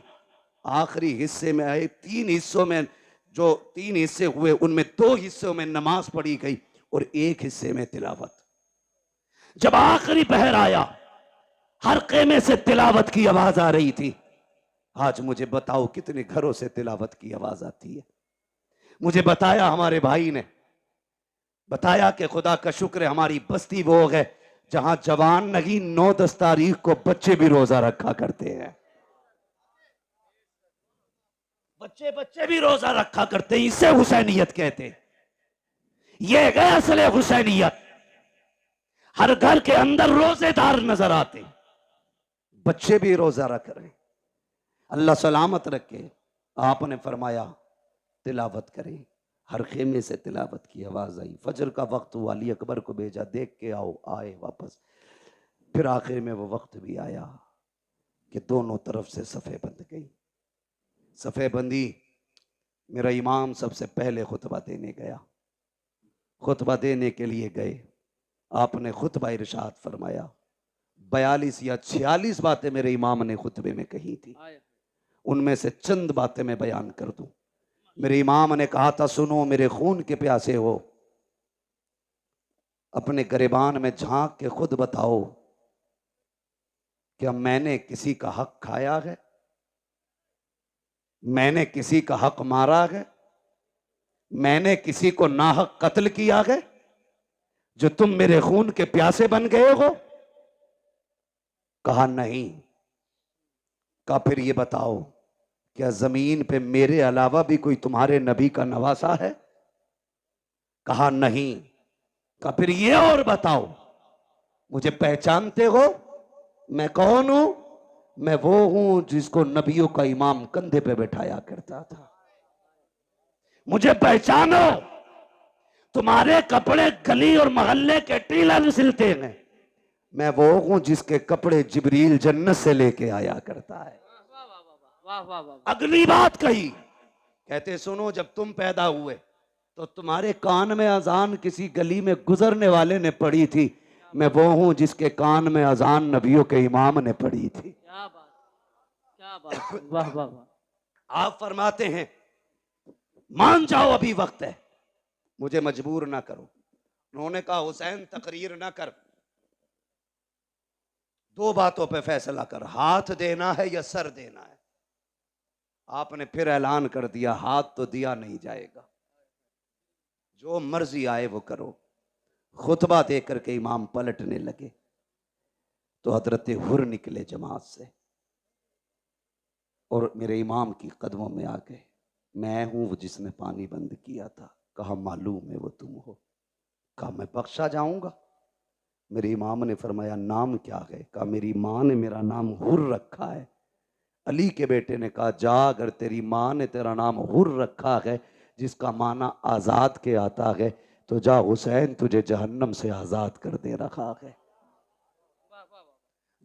आखिरी हिस्से में आए 3 हिस्सों में, जो 3 हिस्से हुए उनमें 2 हिस्सों में नमाज पढ़ी गई और 1 हिस्से में तिलावत। जब आखिरी पहर आया, हल्के में से तिलावत की आवाज आ रही थी। आज मुझे बताओ कितने घरों से तिलावत की आवाज आती है? मुझे बताया हमारे भाई ने, बताया कि खुदा का शुक्र है हमारी बस्ती वो है जहां जवान नहीं 9-10 तारीख को बच्चे भी रोजा रखा करते हैं। बच्चे भी रोजा रखा करते हैं। इसे हुसैनियत कहते हैं। ये है असले हुसैनियत। हर घर के अंदर रोजेदार नजर आते, बच्चे भी रोजा रख रहे। अल्लाह सलामत रखे। आपने फरमाया तिलावत करें। हर खेमे से तिलावत की आवाज आई। फजर का वक्त हुआ, अली अकबर को भेजा, देख के आओ। आए वापस। फिर आखिर में वो वक्त भी आया कि दोनों तरफ से सफ़े बंध गई। सफ़े बंदी, मेरा इमाम सबसे पहले खुतबा देने गया। खुतबा देने के लिए गए, आपने खुतबा इरशाद फरमाया। 42 या 46 बातें मेरे इमाम ने खुतबे में कही थी। उनमें से चंद बातें मैं बयान कर दूं। मेरे इमाम ने कहा था, सुनो मेरे खून के प्यासे हो, अपने गिरबान में झांक के खुद बताओ, क्या मैंने किसी का हक खाया है? मैंने किसी का हक मारा है? मैंने किसी को नाहक कत्ल किया है जो तुम मेरे खून के प्यासे बन गए हो? कहा नहीं। कहा फिर ये बताओ, क्या जमीन पे मेरे अलावा भी कोई तुम्हारे नबी का नवासा है? कहा नहीं। कहा फिर ये और बताओ, मुझे पहचानते हो? मैं कौन हूं? मैं वो हूं जिसको नबियों का इमाम कंधे पे बैठाया करता था। मुझे पहचानो। तुम्हारे कपड़े गली और मोहल्ले के टीलर सिलते हैं, मैं वो हूं जिसके कपड़े जिब्रील जन्नत से लेके आया करता है। अगली बात कही, कहते सुनो, जब तुम पैदा हुए तो तुम्हारे कान में अजान किसी गली में गुजरने वाले ने पढ़ी थी, मैं वो हूं जिसके कान में अजान नबियों के इमाम ने पढ़ी थी। क्या बात, क्या बात, वाह वाह वाह। आप फरमाते हैं मान जाओ अभी वक्त है, मुझे मजबूर ना करो। उन्होंने कहा हुसैन तकरीर ना कर, 2 बातों पे फैसला कर, हाथ देना है या सर देना है। आपने फिर ऐलान कर दिया, हाथ तो दिया नहीं जाएगा, जो मर्जी आए वो करो। खुतबा दे करके इमाम पलटने लगे तो हजरत हुर निकले जमात से और मेरे इमाम की कदमों में आ गए। मैं हूं वो जिसने पानी बंद किया था। कहा मालूम है वो तुम हो। कहा मैं बख्शा जाऊंगा? मेरे इमाम ने फरमाया नाम क्या है? कहा मेरी माँ ने मेरा नाम हुर रखा है। अली के बेटे ने कहा जा, अगर तेरी माँ ने तेरा नाम हुर रखा है जिसका माना आजाद के आता है, तो जा, हुसैन तुझे जहन्नम से आजाद कर दे रखा है।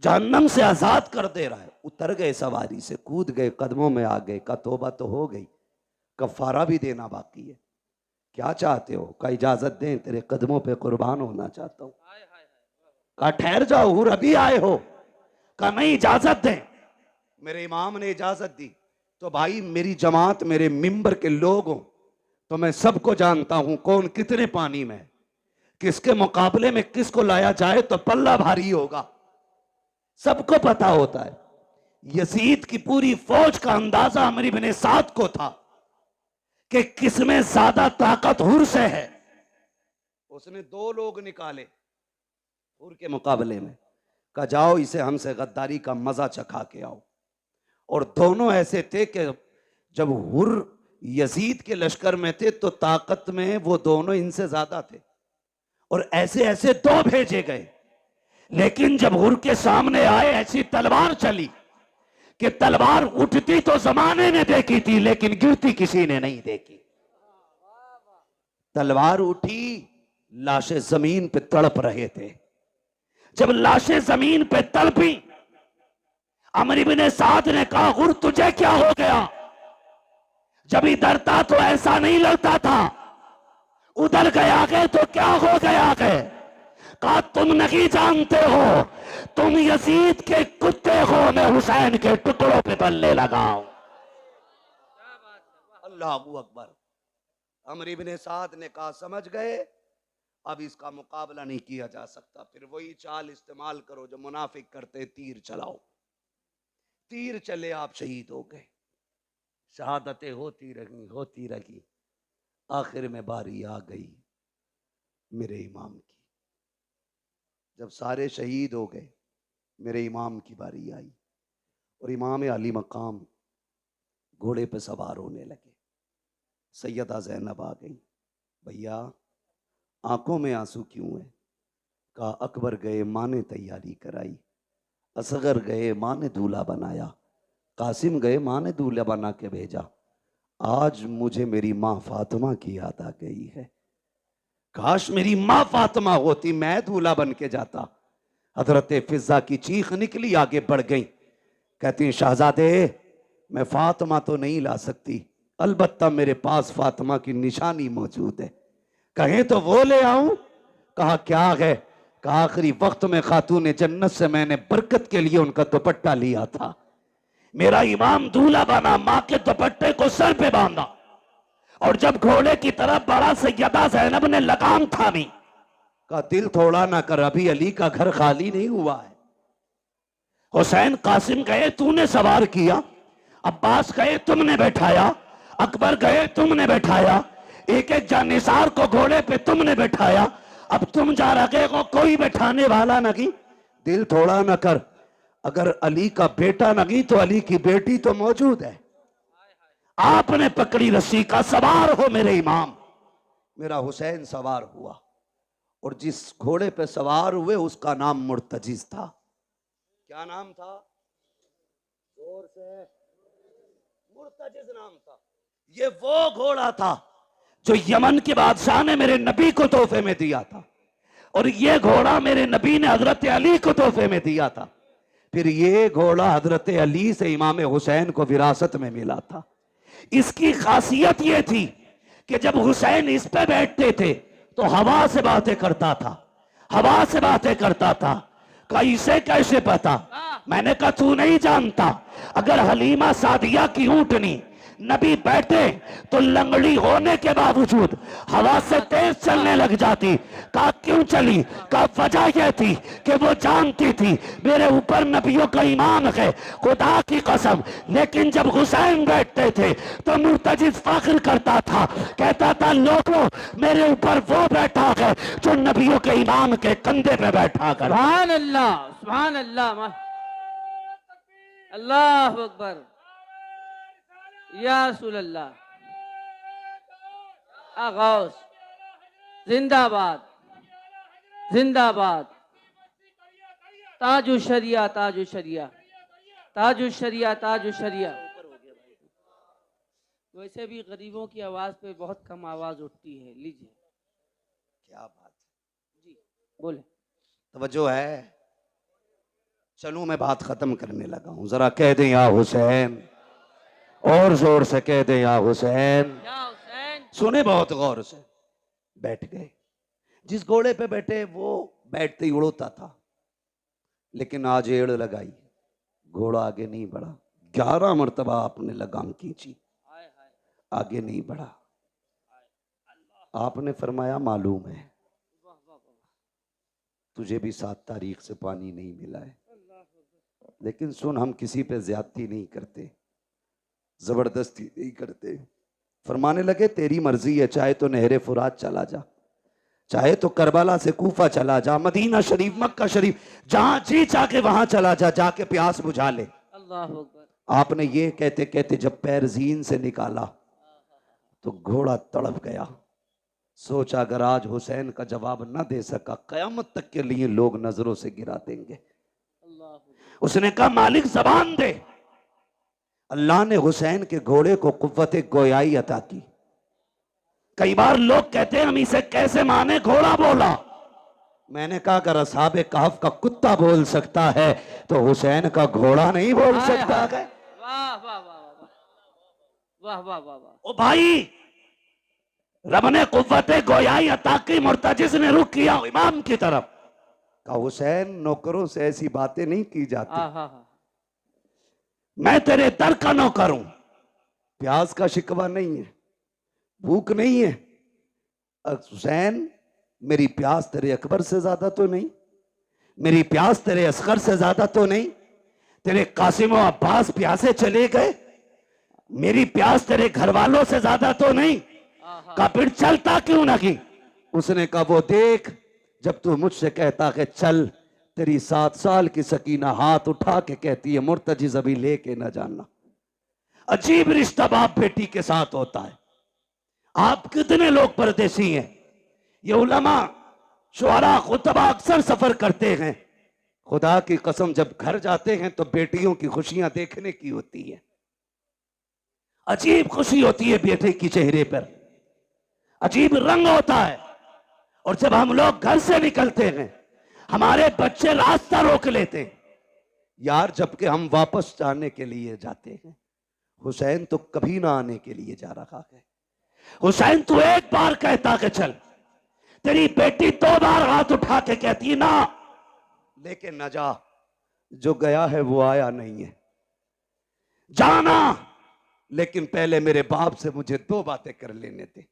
जहन्नम से आजाद कर दे रहा है। उतर गए सवारी से, कूद गए, कदमों में आ गए। का तौबा तो हो गई, कफारा भी देना बाकी है। क्या चाहते हो? का इजाजत दें, तेरे कदमों पे कुर्बान होना चाहता हूं। का ठहर जाओ, हुर अभी आए हो? का नहीं, इजाजत दें। मेरे इमाम ने इजाजत दी। तो भाई मेरी जमात, मेरे मिंबर के लोग हो तो मैं सबको जानता हूं कौन कितने पानी में, किसके मुकाबले में किसको लाया जाए तो पल्ला भारी होगा, सबको पता होता है। यजीद की पूरी फौज का अंदाजा अमर इब्ने साद को था कि किसमें ज्यादा ताकत हुर से है। उसने 2 लोग निकाले हुर के मुकाबले में। कहा जाओ इसे हमसे गद्दारी का मजा चखा के आओ। और दोनों ऐसे थे कि जब हुर यजीद के लश्कर में थे तो ताकत में वो दोनों इनसे ज्यादा थे, और ऐसे ऐसे दो भेजे गए। लेकिन जब हुर के सामने आए ऐसी तलवार चली कि तलवार उठती तो जमाने ने देखी थी लेकिन गिरती किसी ने नहीं देखी। तलवार उठी, लाशें जमीन पे तड़प रहे थे। जब लाशें जमीन पे तड़पी, अमर इब्ने साद ने कहा हुर तुझे क्या हो गया? जब इधर था तो ऐसा नहीं लगता था, उधर गया गए तो क्या हो गया गए? कहा तुम नहीं जानते हो, तुम यजीद के कुत्ते हो, मैं हुसैन के टुकड़ों पे बल्ले लगाऊं। अल्लाहू अकबर। अमर इब्ने साद ने कहा समझ गए, अब इसका मुकाबला नहीं किया जा सकता। फिर वही चाल इस्तेमाल करो जो मुनाफिक करते, तीर चलाओ। तीर चले, आप शहीद हो गए। शहादतें होती रही। आखिर में बारी आ गई मेरे इमाम की। जब सारे शहीद हो गए, मेरे इमाम की बारी आई और इमाम अली मकाम घोड़े पे सवार होने लगे। सैयदा ज़ैनब आ गई। भैया आंखों में आंसू क्यों है? कहा अकबर गए, माँ ने तैयारी कराई। असगर गए, माँ ने दूल्हा बनाया। कासिम गए, माँ ने दूल्हा बना के भेजा। आज मुझे मेरी माँ फातिमा की याद आ गई है। काश मेरी माँ फातिमा होती, मैं दूल्हा बन के जाता। हजरत फिजा की चीख निकली, आगे बढ़ गई। कहती शहजादे मैं फातिमा तो नहीं ला सकती, अलबत्ता मेरे पास फातिमा की निशानी मौजूद है, कहें तो वो ले आऊं। कहा क्या है? कहा आखिरी वक्त में खातून जन्नत से मैंने बरकत के लिए उनका दुपट्टा लिया था। मेरा इमाम दूल्हा बना, माँ के दुपट्टे को सर पे बांधा और जब घोड़े की तरफ बढ़ा, सैयदा ज़ैनब ने लगाम थामी। का दिल थोड़ा ना कर, अभी अली का घर खाली नहीं हुआ है। हुसैन कासिम गए, तूने सवार किया। अब्बास गए, तुमने बैठाया। अकबर गए, तुमने बैठाया। एक एक जानिसार को घोड़े पे तुमने बैठाया। अब तुम जा रहे हो, कोई बैठाने वाला नहीं। दिल थोड़ा ना कर, अगर अली का बेटा नहीं तो अली की बेटी तो मौजूद है। आपने पकड़ी रस्सी का, सवार हो मेरे इमाम। मेरा हुसैन सवार हुआ और जिस घोड़े पे सवार हुए उसका नाम मुर्तजिज था। क्या नाम था? जोर से। मुर्तजिज नाम था। ये वो घोड़ा था जो यमन के बादशाह ने मेरे नबी को तोहफे में दिया था, और ये घोड़ा मेरे नबी ने हजरत अली को तोहफे में दिया था। फिर ये घोड़ा हजरत अली से इमाम हुसैन को विरासत में मिला था। इसकी खासियत ये थी कि जब हुसैन इस पे बैठते थे तो हवा से बातें करता था, हवा से बातें करता था। कहा इसे कैसे पता? मैंने कहा तू नहीं जानता, अगर हलीमा सादिया की ऊंटनी नबी बैठे तो लंगड़ी होने के बावजूद हवा से तेज चलने लग जाती। कहा क्यों चली? कहा वजह यह थी कि वो जानती थी मेरे ऊपर नबियों का ईमान है, खुदा की कसम। लेकिन जब हुसैन बैठते थे तो मुर्तजिज फख्र करता था, कहता था लोगों मेरे ऊपर वो बैठा है जो नबियों के ईमान के कंधे पे बैठा कर। सुभान अल्लाह, सुभान अल्लाह, अल्लाह अकबर, या रसूल अल्लाह। आगौस जिंदाबाद, जिंदाबाद। ताजु शरिया, ताजु शरिया, ताजु शरिया, ताजु शरिया। वैसे भी गरीबों की आवाज पे बहुत कम आवाज उठती है। लीजिए। क्या बात है जी बोले। तवज्जो है। चलूं मैं बात खत्म करने लगा हूं, जरा कह दें या हुसैन, और जोर से कह दें या हुसैन। या हुसैन। सुने बहुत गौर से। बैठ गए। जिस घोड़े पे बैठे वो बैठते ही उड़ता था, लेकिन आज एड़ लगाई, घोड़ा आगे नहीं बढ़ा। 11 मरतबा आपने लगाम खींची, आगे नहीं बढ़ा। आपने फरमाया मालूम है तुझे भी 7 तारीख से पानी नहीं मिला है, लेकिन सुन हम किसी पे ज्यादती नहीं करते, जबरदस्ती नहीं करते। फरमाने लगे तेरी मर्जी है, चाहे तो नहरे फुरात चला जा, चाहे तो करबला से कूफा चला जा, मदीना शरीफ, मक्का शरीफ, जहां जी चाहे वहां चला जा, जाके प्यास बुझा ले। अल्लाह अकबर। आपने ये कहते कहते जब पैर जीन से निकाला तो घोड़ा तड़प गया। सोचा अगर आज हुसैन का जवाब न दे सका, कयामत तक के लिए लोग नजरों से गिरा देंगे। उसने कहा मालिक जबान दे। अल्लाह ने हुसैन के घोड़े को कुव्वत गोयाई अता की। कई बार लोग कहते हैं हम इसे कैसे माने, घोड़ा बोला। मैंने कहा अगर असहाबे कहफ का कुत्ता बोल सकता है तो हुसैन का घोड़ा नहीं बोल सकता है। वाह वाह वाह वाह वाह वाह वाह। ओ भाई, रब ने कुव्वत गोयाई अता की, मुर्तजिज ने रुख किया इमाम की तरफ। कहा हुसैन नौकरों से ऐसी बातें नहीं की जाती, मैं तेरे दर का नौकर हूं। प्यास का शिकवा नहीं है, भूख नहीं है। हुसैन मेरी प्यास तेरे अकबर से ज्यादा तो नहीं, मेरी प्यास तेरे असगर से ज्यादा तो नहीं, तेरे कासिम और अब्बास प्यासे चले गए, मेरी प्यास तेरे घर वालों से ज्यादा तो नहीं। का फिर चलता क्यों नहीं? उसने कहा वो देख, जब तू मुझसे कहता कि चल, तेरी 7 साल की सकीना हाथ उठा के कहती है मुर्तजिज अभी लेके ना जाना। अजीब रिश्ता बाप बेटी के साथ होता है। आप कितने लोग परदेसी हैं? ये उलमा शुअरा खुतबा अक्सर सफर करते हैं। खुदा की कसम जब घर जाते हैं तो बेटियों की खुशियां देखने की होती है। अजीब खुशी होती है बेटे की चेहरे पर, अजीब रंग होता है। और जब हम लोग घर से निकलते हैं हमारे बच्चे रास्ता रोक लेते हैं यार, जबकि हम वापस जाने के लिए जाते हैं। हुसैन तो कभी ना आने के लिए जा रहा है। हुसैन तू एक बार कहता कि चल, तेरी बेटी 2 बार हाथ उठा के कहती ना, लेकिन न जा। जो गया है वो आया नहीं है। जाना, लेकिन पहले मेरे बाप से मुझे 2 बातें कर लेने थे।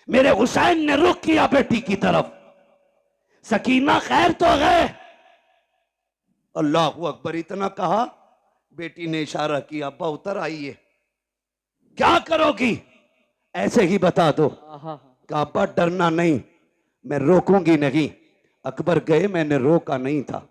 मेरे हुसैन ने रुख किया बेटी की तरफ। सकीना खैर तो है? अल्लाह अकबर इतना कहा, बेटी ने इशारा किया अब्बा उतर आइए। क्या करोगी? ऐसे ही बता दो। कहा अब्बा डरना नहीं, मैं रोकूंगी नहीं। अकबर गए मैंने रोका नहीं था,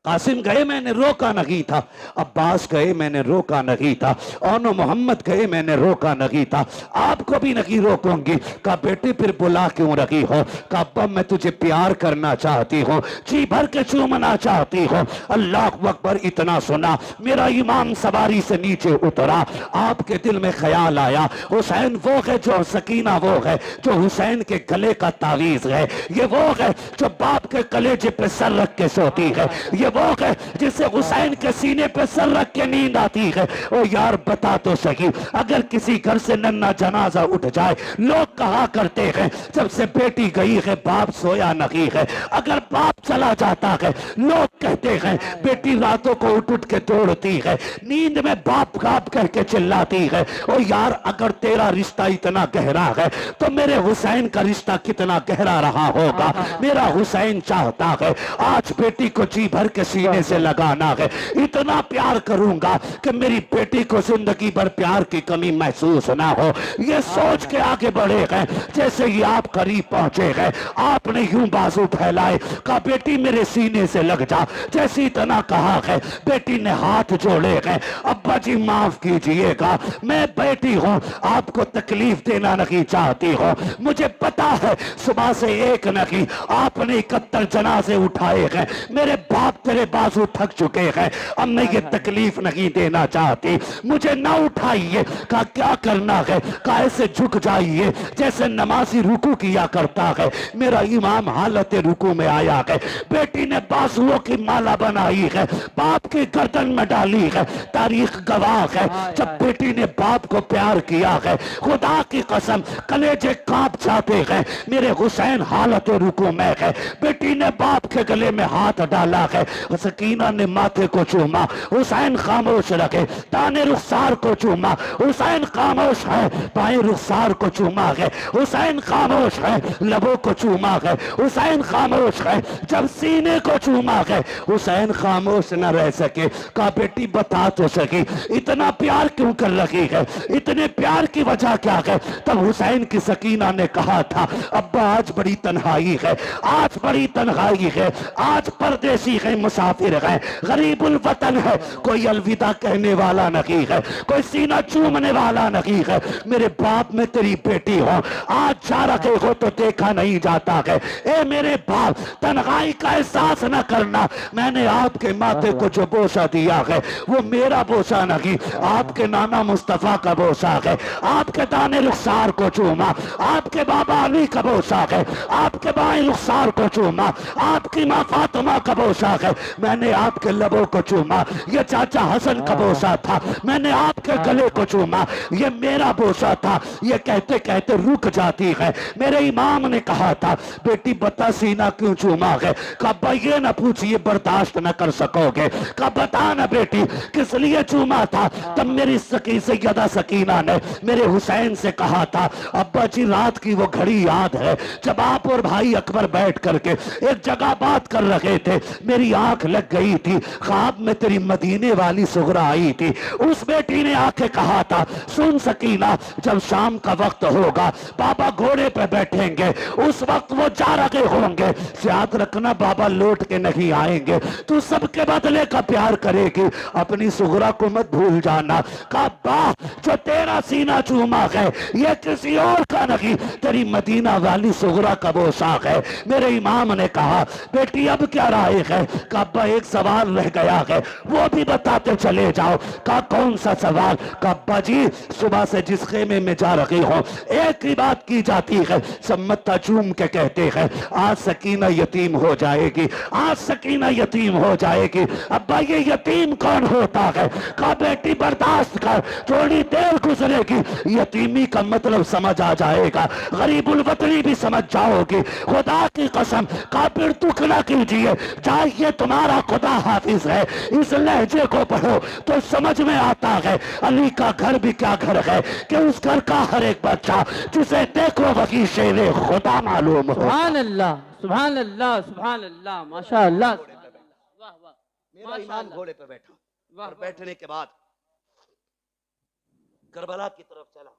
कासिम गए मैंने रोका नहीं था, अब्बास गए मैंने रोका नहीं था, ओनो मोहम्मद गए मैंने रोका नहीं था, आपको भी नहीं रोकूंगी। कहा बेटी फिर बुला क्यों रही हो? कहा अब्बा मैं तुझे प्यार करना चाहती हूँ, जी भर के चूमना चाहती हूँ। अल्लाह अकबर इतना सुना, मेरा इमाम सवारी से नीचे उतरा। आपके दिल में ख्याल आया हुसैन वो है जो, सकीना वो है जो हुसैन के गले का तावीज है, ये वो है जो बाप के कलेजे पे सर रख के सोती है, ये वो है जिसे हुसैन के सीने पे सर रख के नींद आती है। ओ यार बता तो सही, अगर किसी घर से नन्ना जनाजा उठ जाए, लोग कहा करते हैं जब से बेटी गई है बाप सोया नहीं है। अगर बाप चला जाता है लोग कहते हैं बेटी रातों को उठ उठ के दौड़ती है, नींद में बाप बाप कह के चिल्लाती है। ओ यार अगर तेरा रिश्ता इतना गहरा है तो मेरे हुसैन का रिश्ता कितना गहरा रहा होगा। मेरा हुसैन चाहता है आज बेटी को जी भर के सीने से लगाना है, इतना प्यार करूंगा कि मेरी बेटी को जिंदगी भर प्यार की कमी महसूस ना हो। ये सोच के आगे बढ़े हैं। जैसे ही आप करीब पहुंचे हैं आपने यूं बाजू फैलाए, कहा बेटी मेरे सीने से लग जा। जैसे इतना कहा है बेटी ने हाथ जोड़े हैं, अब्बा जी माफ कीजिएगा, मैं बेटी हूं, आपको तकलीफ देना नहीं चाहती हूं। मुझे पता है सुबह से एक नहीं आपने 71 जनाजे उठाए हैं, मेरे बाप तेरे बाजू थक चुके हैं, अब मैं ये तकलीफ नहीं देना चाहती, मुझे ना उठाइए। कहा क्या करना है? कहा ऐसे झुक जाइए जैसे नमाजी रुकू किया करता है। मेरा इमाम हालत रुकू में आया है, बेटी ने बाजुओं की माला बनाई है, बाप की गर्दन में डाली है। तारीख गवाह है जब बेटी ने बाप को प्यार किया है, खुदा की कसम कलेजे कांप जाते हैं। मेरे हुसैन हालत रुकू में है, बेटी ने बाप के गले में हाथ डाला है, सकीना ने माथे को चूमा, हुसैन खामोश रखे, दाने रुखसार को चूमा, हुसैन खामोश है, बाएं रुखसार को चूमा है, हुसैन खामोश है, लबों को चूमा है, हुसैन खामोश है, जब सीने को चूमा है, हुसैन खामोश न रह सके। कहा बेटी बता तो सकी इतना प्यार क्यों कर लगी है, इतने प्यार की वजह क्या है? तब हुसैन की सकीना ने कहा था अब्बा आज बड़ी तन्हाई है, आज बड़ी तन्हाई है, आज परदेसी है, मुसाफिर है, गरीबुल वतन है, कोई अलविदा कहने वाला नहीं है, कोई सीना चूमने वाला नहीं है। मेरे बाप में तेरी बेटी हो, आज जा रखे हो तो देखा नहीं जाता है। ए मेरे बाप तन्हाई का एहसास न करना, मैंने आपके माथे को जो बोसा दिया है वो मेरा बोसा नहीं, आपके नाना मुस्तफा का बोसा है। आपके दाने रुखसार को चूमा, आपके बाबा अली का बोसा है, आपके बाएं रुखसार को चूमा, आपकी माँ फातिमा का बोसा है, मैंने आपके लबों को चूमा, ये चाचा हसन का बोसा था, मैंने आपके गले को चूमा, ये मेरा बोसा था। ये कहते कहते रुक जाती है। मेरे इमाम ने कहा था बेटी बता सीना क्यों चूमा है? कब ये ना पूछिए बर्दाश्त न कर सकोगे। कब बता ना बेटी किस लिए चूमा था? तब मेरी सैयदा सकीना ने मेरे हुसैन से कहा था अब्बा जी रात की वो घड़ी याद है जब आप और भाई अकबर बैठ करके एक जगह बात कर रहे थे, मेरी आंख लग गई थी, ख्वाब में तेरी मदीने वाली सुगरा आई थी। उस बेटी ने आके कहा था सुन सकीना जब शाम का वक्त होगा बाबा घोड़े पे बैठेंगे, उस वक्त वो जा रहे होंगे, याद रखना बाबा लौट के नहीं आएंगे, तू सबके बदले का प्यार करेगी, अपनी सुगरा को मत भूल जाना। काबा जो तेरा सीना चूमा है ये किसी और का नहीं, तेरी मदीना वाली सुगरा का पोशाक है। मेरे इमाम ने कहा बेटी अब क्या राय है? काबा एक सवाल रह गया है वो भी बताते चले जाओ। का कौन सा सवाल? काबा जी सुबह से जिस खेमे में जा रही हो एक ही बात की जाती है, सब मत्था चूम के कहते हैं आज सकीना यतीम हो जाएगी, आज सकीना यतीम हो जाएगी। अब्बा ये यतीम कौन होता है? का बेटी बर्दाश्त कर, थोड़ी देर गुजरेगी यतीमी का मतलब समझ आ जाएगा, गरीबुल वतनी भी समझ जाओगी। खुदा की कसम काफिर दुख ना कीजिए, चाहिए तुम्हारा खुदा हाफिज है, इस लहजे को पढ़ो तो समझ में आता है अली का घर भी क्या घर है कि उस घर का हर एक बच्चा जिसे देखो वही शेरे खुदा मालूम हो। सुभान अल्लाह, सुभान अल्लाह, सुभान अल्लाह, माशा अल्लाह, वाह वाह। मेरा इमाम घोड़े पे बैठा और बैठने के बाद करबला की तरफ चला।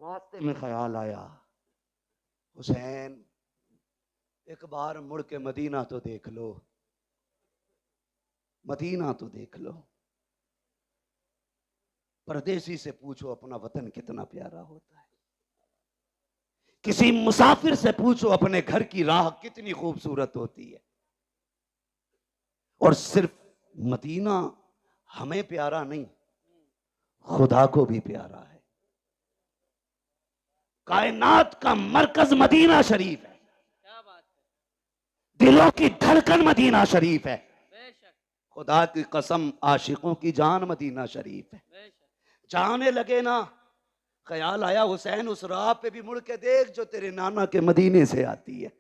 रास्ते में ख्याल आया हुसैन एक बार मुड़ के मदीना तो देख लो, मदीना तो देख लो। परदेसी से पूछो अपना वतन कितना प्यारा होता है, किसी मुसाफिर से पूछो अपने घर की राह कितनी खूबसूरत होती है। और सिर्फ मदीना हमें प्यारा नहीं, खुदा को भी प्यारा है। कायनात का मरकज मदीना शरीफ है, क्या बात है, दिलों की धड़कन मदीना शरीफ है। बेशक खुदा की कसम आशिकों की जान मदीना शरीफ है। बेशक। जाने लगे ना, ख्याल आया हुसैन उस राह पे भी मुड़ के देख जो तेरे नाना के मदीने से आती है,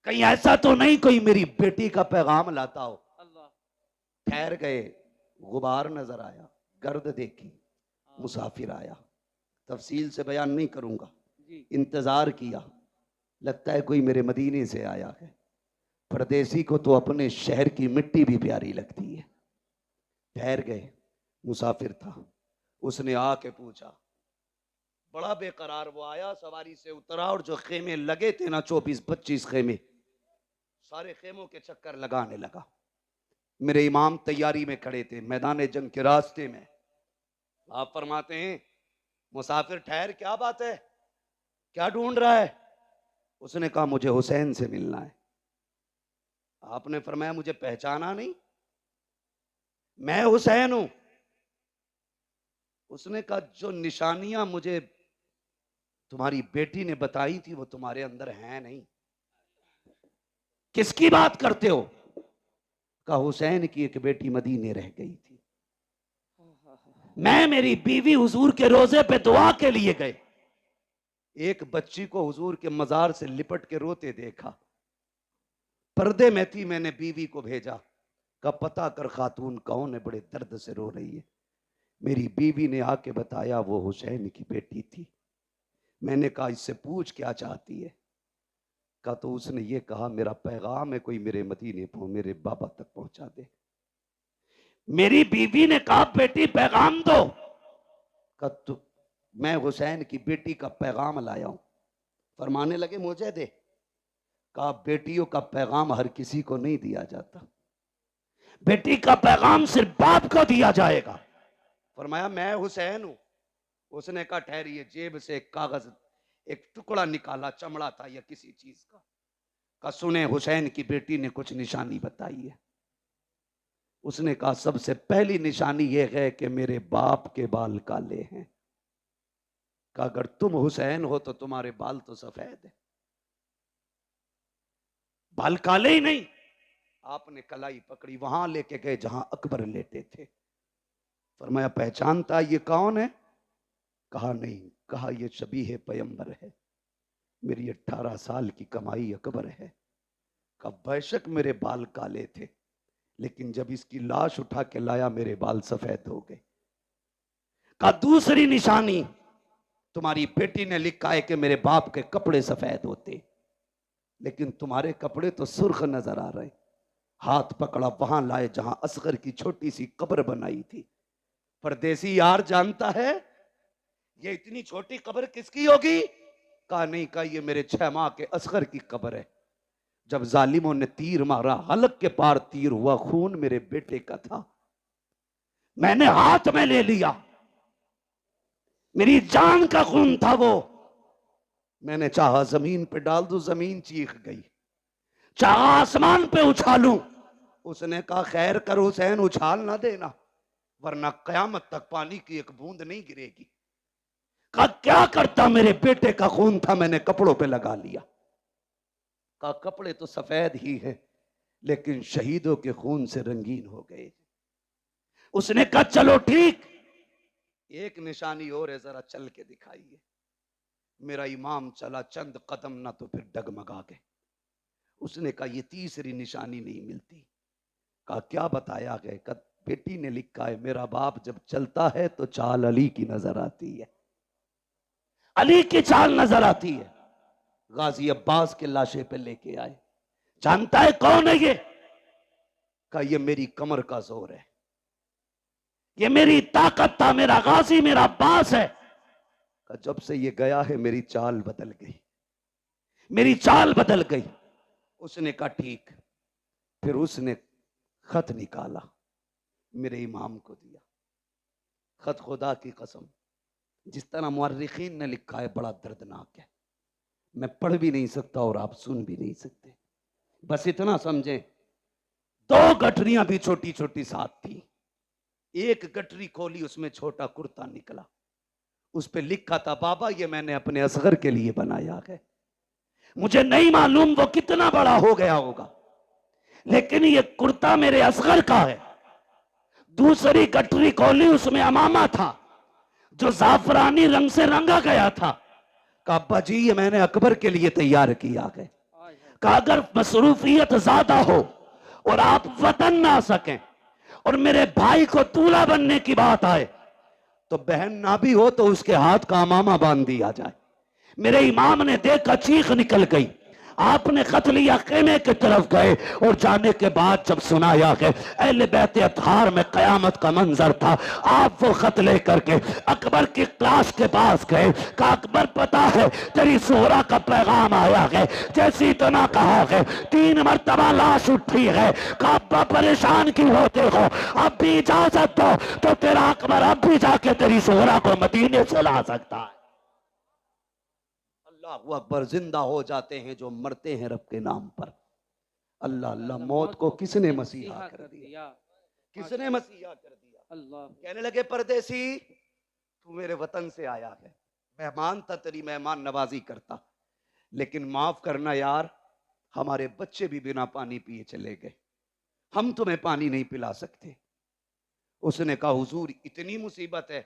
कहीं ऐसा तो नहीं कोई मेरी बेटी का पैगाम लाता हो। अल्लाह। ठहर गए, गुबार नजर आया, गर्द देखी, मुसाफिर आया। तफसील से बयान नहीं करूंगा, जी। इंतजार किया, लगता है कोई मेरे मदीने से आया है। परदेसी को तो अपने शहर की मिट्टी भी प्यारी लगती है। ठहर गए, मुसाफिर था, उसने आके पूछा, बड़ा बेकरार वो आया, सवारी से उतरा और जो खेमे लगे थे ना 24-25 खेमे, सारे खेमों के चक्कर लगाने लगा। मेरे इमाम तैयारी में खड़े थे मैदान जंग के रास्ते में। आप फरमाते हैं मुसाफिर ठहर, क्या बात है, क्या ढूंढ रहा है? उसने कहा मुझे हुसैन से मिलना है। आपने फरमाया मुझे पहचाना नहीं, मैं हुसैन हूं। उसने कहा जो निशानियां मुझे तुम्हारी बेटी ने बताई थी वो तुम्हारे अंदर हैं नहीं। किसकी बात करते हो? कहा हुसैन की एक बेटी मदीने रह गई थी, मैं मेरी बीवी हुजूर के रोजे पे दुआ के लिए गए, एक बच्ची को हुजूर के मजार से लिपट के रोते देखा, पर्दे में थी, मैंने बीवी को भेजा, का पता कर खातून कौन है, बड़े दर्द से रो रही है। मेरी बीवी ने आके बताया वो हुसैन की बेटी थी। मैंने कहा इससे पूछ क्या चाहती है। का तो उसने ये कहा मेरा पैगाम है कोई मेरे मदीने मेरे बाबा तक पहुंचा दे। मेरी बीवी ने कहा बेटी पैगाम दो। का तू मैं हुसैन की बेटी का पैगाम लाया हूं। फरमाने लगे मुझे दे। कहा बेटियों का पैगाम हर किसी को नहीं दिया जाता, बेटी का पैगाम सिर्फ बाप को दिया जाएगा। फरमाया मैं हुसैन हूं। उसने कहा ठहरिए, जेब से एक कागज, एक टुकड़ा निकाला, चमड़ा था या किसी चीज का सुने हुसैन की बेटी ने कुछ निशानी बताई है। उसने कहा सबसे पहली निशानी यह है कि मेरे बाप के बाल काले हैं। कहा अगर तुम हुसैन हो तो तुम्हारे बाल तो सफेद है, बाल काले ही नहीं। आपने कलाई पकड़ी, वहां लेके गए जहां अकबर लेटे थे। फरमाया पहचानता ये कौन है? कहा नहीं। कहा ये शबीह पैगंबर है, मेरी 18 साल की कमाई अकबर है। कहा बेशक मेरे बाल काले थे, लेकिन जब इसकी लाश उठा के लाया मेरे बाल सफेद हो गए। कहा दूसरी निशानी, तुम्हारी बेटी ने लिखा है कि मेरे बाप के कपड़े सफेद होते, लेकिन तुम्हारे कपड़े तो सुर्ख नजर आ रहे। हाथ पकड़ा, वहां लाए जहां असगर की छोटी सी कब्र बनाई थी। परदेसी यार जानता है ये इतनी छोटी कब्र किसकी होगी? कहा नहीं। कहा ये मेरे 6 माह के असगर की कब्र है। जब जालिमों ने तीर मारा, हलक के पार तीर हुआ, खून मेरे बेटे का था, मैंने हाथ में ले लिया, मेरी जान का खून था वो। मैंने चाहा जमीन पे डाल दूं, जमीन चीख गई। चाहा आसमान पे उछालूं। उसने कहा खैर कर हुसैन, उछाल ना देना, वरना कयामत तक पानी की एक बूंद नहीं गिरेगी। कहा क्या करता, मेरे बेटे का खून था, मैंने कपड़ों पे लगा लिया। कहा कपड़े तो सफेद ही हैं, लेकिन शहीदों के खून से रंगीन हो गए। उसने कहा चलो ठीक, एक निशानी और है, जरा चल के दिखाइए। मेरा इमाम चला चंद कदम, ना तो फिर डगमगा गए। उसने कहा ये तीसरी निशानी नहीं मिलती। कहा क्या बताया गया? कहा बेटी ने लिखा है मेरा बाप जब चलता है तो चाल अली की नजर आती है, अली की चाल नजर आती है। गाजी अब्बास के लाशे पे लेके आए। जानता है कौन है ये? कहा ये मेरी कमर का जोर है, ये मेरी ताकत था, मेरा गाजी मेरा अब्बास है। कहा जब से ये गया है मेरी चाल बदल गई, मेरी चाल बदल गई। उसने कहा ठीक। फिर उसने खत निकाला, मेरे इमाम को दिया। खत खुदा की कसम जिस तरह मुअर्रिखीन ने लिखा है बड़ा दर्दनाक है, मैं पढ़ भी नहीं सकता और आप सुन भी नहीं सकते। बस इतना समझें, 2 गठरियां भी छोटी छोटी साथ थी। एक गठरी खोली, उसमें छोटा कुर्ता निकला, उस पे लिखा था बाबा ये मैंने अपने असगर के लिए बनाया है, मुझे नहीं मालूम वो कितना बड़ा हो गया होगा, लेकिन ये कुर्ता मेरे असगर का है। दूसरी गठरी खोली, उसमें अमामा था जो जाफरानी रंग से रंगा गया था। कहा अब्बा जी ये मैंने अकबर के लिए तैयार किया है। कहा अगर मसरूफियत ज्यादा हो और आप वतन ना आ सकें और मेरे भाई को दूल्हा बनने की बात आए, तो बहन ना भी हो तो उसके हाथ का अमामा बांध दिया जाए। मेरे इमाम ने देखा, चीख निकल गई। आपने खत लिया, खेमे की तरफ गए और जाने के बाद जब सुनाया कि अहले बैत अतहार में कयामत का मंजर था, आप वो खत लेकर के अकबर की क्लास के पास गए। कहा अकबर पता है तेरी सोहरा का पैगाम आया है, जैसी इतना कहा है 3 मरतबा लाश उठी है। कहा अब्बा परेशान क्यों होते हो, अब भी इजाजत दो तो तेरा अकबर अब भी जाके तेरी सोहरा को मदीने से ला सकता है। अल्लाह अकबर, जिंदा हो जाते हैं जो मरते हैं रब के नाम पर। अल्लाह अल्लाह, मौत को किसने मसीहा कर दिया, किसने मसीहा कर दिया। अल्लाह कहने लगे परदेसी तू मेरे वतन से आया है, मेहमान था, तेरी मेहमान नवाजी करता, लेकिन माफ करना यार हमारे बच्चे भी बिना पानी पिए चले गए, हम तुम्हें पानी नहीं पिला सकते। उसने कहा हुजूर इतनी मुसीबत है,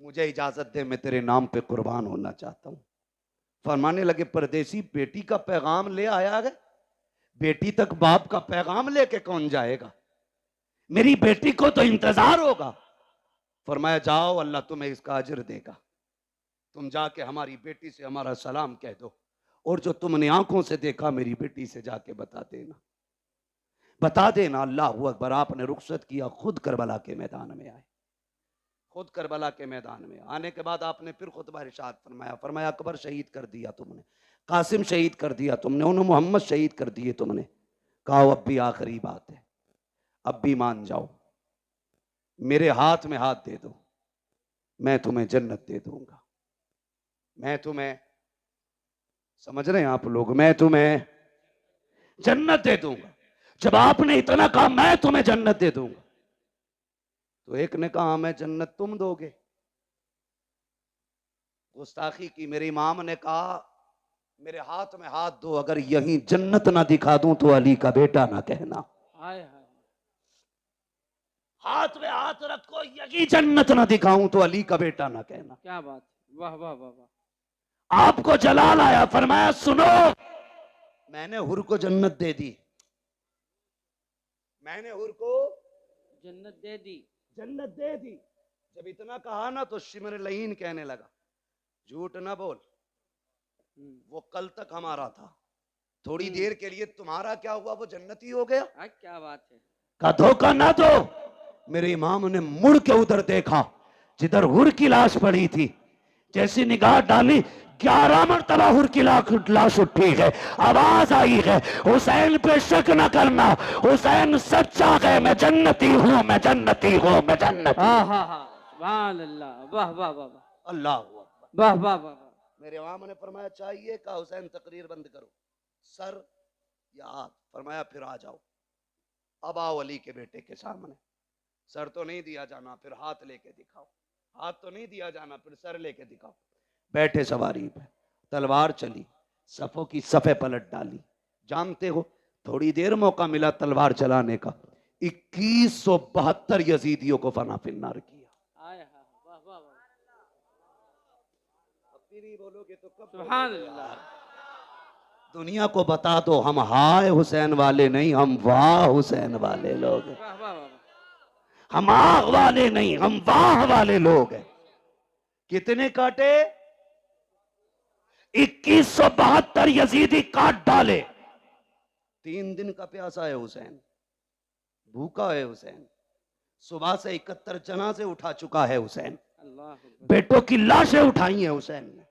मुझे इजाजत दे, मैं तेरे नाम पे कुर्बान होना चाहता हूं। फरमाने लगे परदेसी बेटी का पैगाम ले आया है, बेटी तक बाप का पैगाम लेके कौन जाएगा? मेरी बेटी को तो इंतजार होगा। फरमाया जाओ, अल्लाह तुम्हें इसका अजर देगा। तुम जाके हमारी बेटी से हमारा सलाम कह दो, और जो तुमने आंखों से देखा मेरी बेटी से जाके बता देना, बता देना। अल्लाह अकबर। आपने रुखसत किया, खुद करबला के मैदान में आए। खुद करबला के मैदान में आने के बाद आपने फिर खुतबा इरशाद फरमाया। फरमाया अकबर शहीद कर दिया तुमने, कासिम शहीद कर दिया तुमने, उन्होंने मोहम्मद शहीद कर दिए तुमने। कहा अब भी आखिरी बात है, अब भी मान जाओ, मेरे हाथ में हाथ दे दो, मैं तुम्हें जन्नत दे दूंगा। मैं तुम्हें, समझ रहे हैं आप लोग, मैं तुम्हें जन्नत दे दूंगा। जब आपने इतना कहा मैं तुम्हें जन्नत दे दूंगा, तो एक ने कहा मैं जन्नत तुम दोगे। गुस्ताखी की। मेरे इमाम ने कहा मेरे हाथ में हाथ दो, अगर यहीं जन्नत ना दिखा दूं तो अली का बेटा ना कहना। हाथ में हाथ रखो, यही जन्नत ना दिखाऊं तो अली का बेटा ना कहना। क्या बात, वाह वाह वाह वाह। आपको जलाल आया, फरमाया सुनो, मैंने हुर को जन्नत दे दी, मैंने हुर को जन्नत दे दी, जन्नत दे दी। जब इतना कहा ना तो शिमर लहीन कहने लगा झूठ ना बोल, वो कल तक हमारा था, थोड़ी देर के लिए तुम्हारा क्या हुआ, वो जन्नती हो गया। क्या बात है। का धोखा ना दो। मेरे इमाम ने मुड़ के उधर देखा जिधर हुर की लाश पड़ी थी, जैसी निगाह डाली 11 मरतबा हुर की लाश उठी है, आवाज आई है हुसैन पे शक न करना, हुसैन सच्चा है, मैं जन्नती हूं, मैं जन्नती हूं, मैं जन्नती। हाँ हाँ हाँ, सुभान अल्लाह, वाह वाह वाह वाह, अल्लाह वाह वाह वाह। मेरे इमाम ने फरमाया चाहिए का हुसैन तकरीर बंद करो, सर या हाथ। फरमाया फिर आ जाओ, अब आओ अली के बेटे के सामने। सर तो नहीं दिया जाना, फिर हाथ लेके दिखाओ, हाथ तो नहीं दिया जाना, फिर सर लेके दिखाओ। बैठे सवारी पे, तलवार चली, सफों की सफे पलट डाली। जानते हो थोड़ी देर मौका मिला तलवार चलाने का, 2172 यजीदियों को फना फिन्नार किया। नहीं बोलोगे तो कब? सुभान अल्लाह। दुनिया को बता दो हम हाय हुसैन वाले नहीं, हम वाह हुसैन वाले लोग हैं। हम आग वाले नहीं, हम वाह वाले लोग हैं। कितने काटे? 2172 यजीदी काट डाले। 3 दिन का प्यासा है हुसैन, भूखा है हुसैन, सुबह से 71 जनाजे उठा चुका है हुसैन, बेटों की लाशें उठाई हैं हुसैन ने,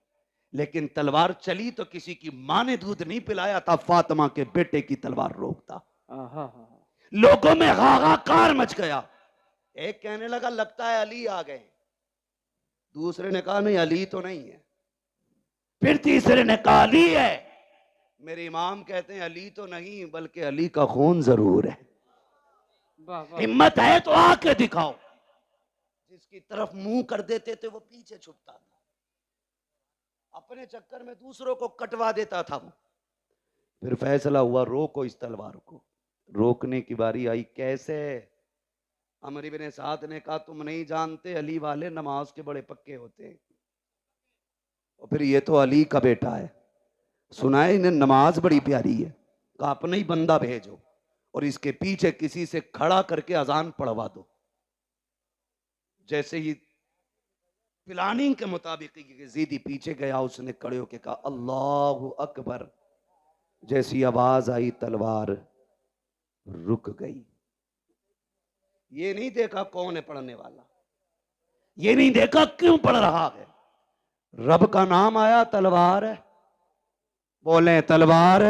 लेकिन तलवार चली तो किसी की मां ने दूध नहीं पिलाया था, फातिमा के बेटे की तलवार रोकता। लोगों में हाहाकार मच गया। एक कहने लगा लगता है अली आ गए, दूसरे ने कहा नहीं अली तो नहीं है, फिर तीसरे ने कहा अली है। मेरे इमाम कहते हैं अली तो नहीं बल्कि अली का खून जरूर है। हिम्मत है तो आके दिखाओ। जिसकी तरफ मुंह कर देते थे वो पीछे छुपता था, अपने चक्कर में दूसरों को कटवा देता था वो। फिर फैसला हुआ रोको इस तलवार को। रोकने की बारी आई, कैसे? अमर इब्न साद ने कहा तुम नहीं जानते अली वाले नमाज के बड़े पक्के होते हैं, और फिर ये तो अली का बेटा है, सुनाए इन्हें नमाज बड़ी प्यारी है, कहा अपना ही बंदा भेजो और इसके पीछे किसी से खड़ा करके अजान पढ़वा दो। जैसे ही प्लानिंग के मुताबिक यजीदी पीछे गया, उसने खड़े होकर कहा अल्लाहु अकबर। जैसी आवाज आई तलवार रुक गई। ये नहीं देखा कौन है पढ़ने वाला, ये नहीं देखा क्यों पढ़ रहा है, रब का नाम आया तलवार है। बोले तलवार,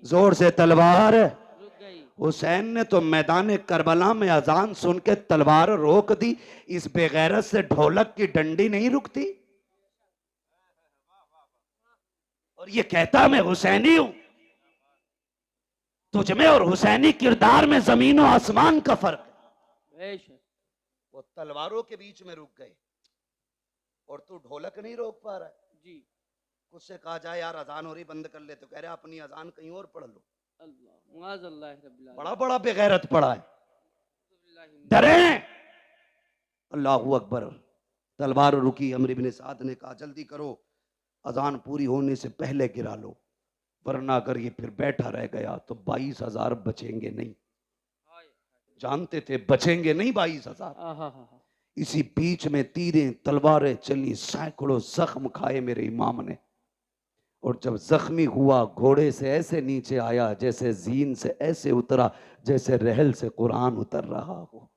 जोर से तलवार। हुसैन ने तो मैदान करबला में अजान सुन के तलवार रोक दी। इस बेगैरत से ढोलक की डंडी नहीं रुकती। और ये कहता मैं हुसैनी हूं। तुझमें और हुसैनी किरदार में जमीन और आसमान का फर्क है। वो तलवारों के बीच में रुक गए और तू ढोलक नहीं रोक पा रहा है जी। उससे कहा जाए यार अजान हो रही बंद कर ले, तो कह रहे अपनी अजान कहीं और पढ़ लो। बड़ा बड़ा बेगैरत पड़ा है। डरे। अल्लाहू अकबर। तलवार रुकी। अमर इब्न साद ने कहा जल्दी करो, अजान पूरी होने से पहले गिरा लो। वरना अगर ये फिर बैठा रह गया तो 22,000 बचेंगे नहीं। जानते थे बचेंगे नहीं 22,000। इसी बीच में तीरें तलवारें चली, सैकड़ों जख्म खाए मेरे इमाम ने। और जब जख्मी हुआ घोड़े से ऐसे नीचे आया जैसे जीन से ऐसे उतरा जैसे रहल से कुरान उतर रहा हो।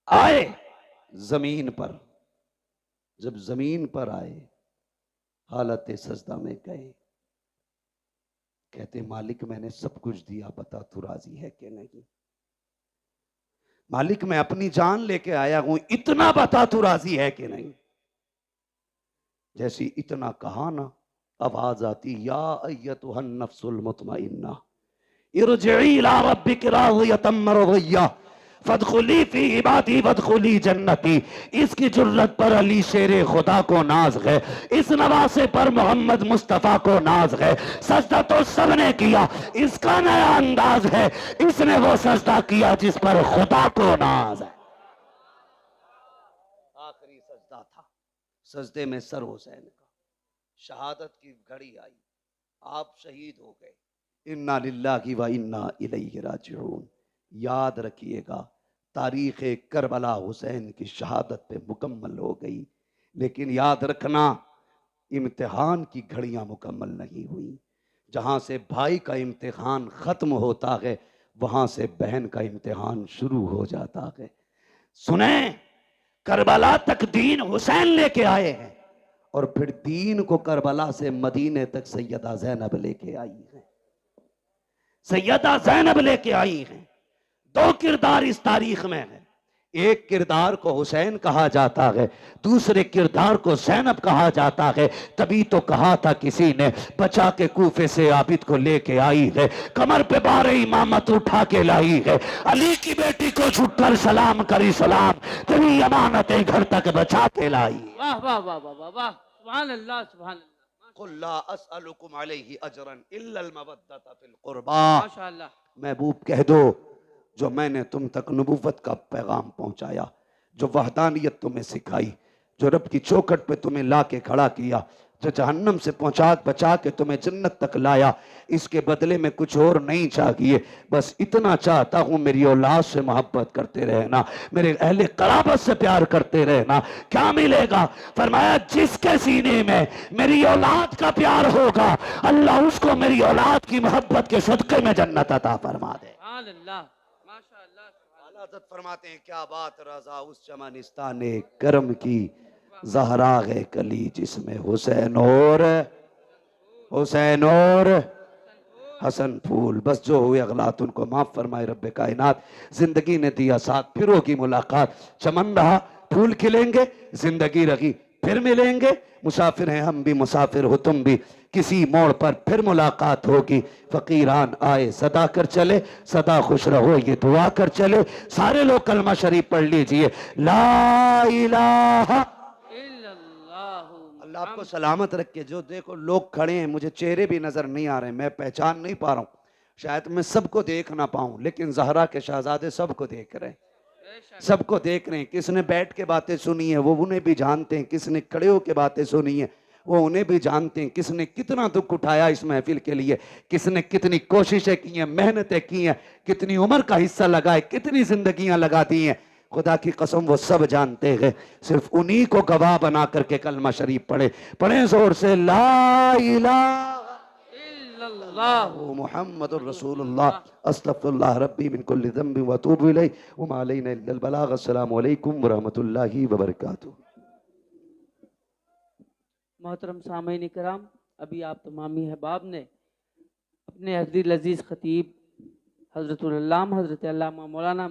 आए जमीन पर, जब जमीन पर आए हालत सजदा में गए, कहते मालिक मैंने सब कुछ दिया, बता तू राजी है कि नहीं। मालिक मैं अपनी जान लेके आया हूं, इतना बता तू राजी है कि नहीं। जैसी इतना कहा ना, आवाज आती या अय्यतुहन नफ्सुल मुतमइन्ना इरजिई इला रब्बिकी राज़ियतम मरज़िय्या फदखुली फी इबादी वदखुली जन्नती। इसकी जुर्रत पर अली शेरे खुदा को नाज है, इस नवासे पर मोहम्मद मुस्तफा को नाज है। सजदा तो सबने किया, इसका नया अंदाज है, इसने वो सजदा किया जिस पर खुदा को नाज है। आखिरी सजदा था, सजदे में सर हुसैन का, शहादत की घड़ी आई, आप शहीद हो गए। इन्ना लिल्लाहि व इन्ना इलैहि राजिऊन। याद रखिएगा तारीख करबला हुसैन की शहादत पे मुकम्मल हो गई, लेकिन याद रखना इम्तिहान की घड़ियां मुकम्मल नहीं हुई। जहां से भाई का इम्तिहान खत्म होता है वहां से बहन का इम्तिहान शुरू हो जाता है। सुने, करबला तक दीन हुसैन लेके आए हैं और फिर दीन को करबला से मदीने तक सैयदा ज़ैनब लेके आई है। सैयदा ज़ैनब लेके आई हैं। दो किरदार इस तारीख में है, एक किरदार को हुसैन कहा जाता है, दूसरे किरदार को ज़ैनब कहा जाता है। तभी तो कहा था किसी ने, बचा के कूफे से आबिद को लेके आई है, कमर पे बारे इमामत उठा के लाई है, अली की बेटी को झुककर सलाम करी सलाम, तेरी अमानतें घर तक बचा के लाई। वाह वाह वाह वाह वाह वाह, सुभान अल्लाह सुभान अल्लाह। कुल ला अस्अलुकुम अलैहि अजरन इल्लल मवद्दता फिल कुर्बा। माशाअल्लाह। महबूब कह दो जो मैंने तुम तक नबूवत का पैगाम पहुंचाया, जो वहदानियत तुम्हें सिखाई, जो रब की चौखट पे तुम्हें ला के खड़ा किया, जो जहन्नम से पहुंचा बचा के तुम्हें जन्नत तक लाया, इसके बदले में कुछ और नहीं चाहिए। बस इतना चाहता हूं मेरी औलाद से मोहब्बत करते रहना, मेरे अहले कराबत से प्यार करते रहना। क्या मिलेगा? फरमाया जिसके सीने में मेरी औलाद का प्यार होगा अल्लाह उसको मेरी औलाद की मोहब्बत के सदके में जन्नत अता फरमा दे। हज़रत फरमाते हैं क्या बात रज़ा उस चमनिस्तान करम की, ज़हरा है कली जिसमें हुसैन और हसन फूल। बस जो हुए अगलात उनको माफ फरमाए रब्बे कायनात। जिंदगी ने दिया साथ, फिर होगी मुलाकात, चमन रहा फूल खिलेंगे, जिंदगी रही फिर मिलेंगे। मुसाफिर हैं हम भी, मुसाफिर हो तुम भी, किसी मोड़ पर फिर मुलाकात होगी। फकीरान आए सदा कर चले, सदा खुश रहो ये दुआ कर चले। सारे लोग कलमा शरीफ पढ़ लीजिए, ला इलाहा अल्लाह आपको सलामत रखे। जो देखो लोग खड़े हैं, मुझे चेहरे भी नजर नहीं आ रहे, मैं पहचान नहीं पा रहा हूँ, शायद मैं सबको देख ना पाऊं, लेकिन ज़हरा के शहजादे सबको देख रहे हैं, सबको देख रहे हैं। किसने बैठ के बातें सुनी है वो उन्हें भी जानते हैं, किसने खड़े होकर बातें सुनी है वो उन्हें भी जानते हैं। किसने कितना दुख उठाया इस महफिल के लिए, किसने कितनी कोशिशें की हैं, मेहनतें की हैं, कितनी उम्र का हिस्सा लगाए, कितनी जिंदगियां लगा दी हैं, खुदा की कसम वो सब जानते हैं। सिर्फ उन्हीं को गवाह बना करके कलमा शरीफ पढ़े जोर से, ला इलाहा मुहम्मदुर रसूलुल्लाह अस्तगफिरुल्लाह रब्बी मिन कुल्ली ज़ंबिन व अतूबु इलैहि व मा अलैना इल्लल बलाग। अस्सलामु अलैकुम व रहमतुल्लाहि व बरकातुहू। मोहतरम सामीन इकराम, अभी आप तमामी अहबाब ने अपने अज़ीज़ खतीब हज़रतुल अल्लामा हज़रत अल्लामा मौलाना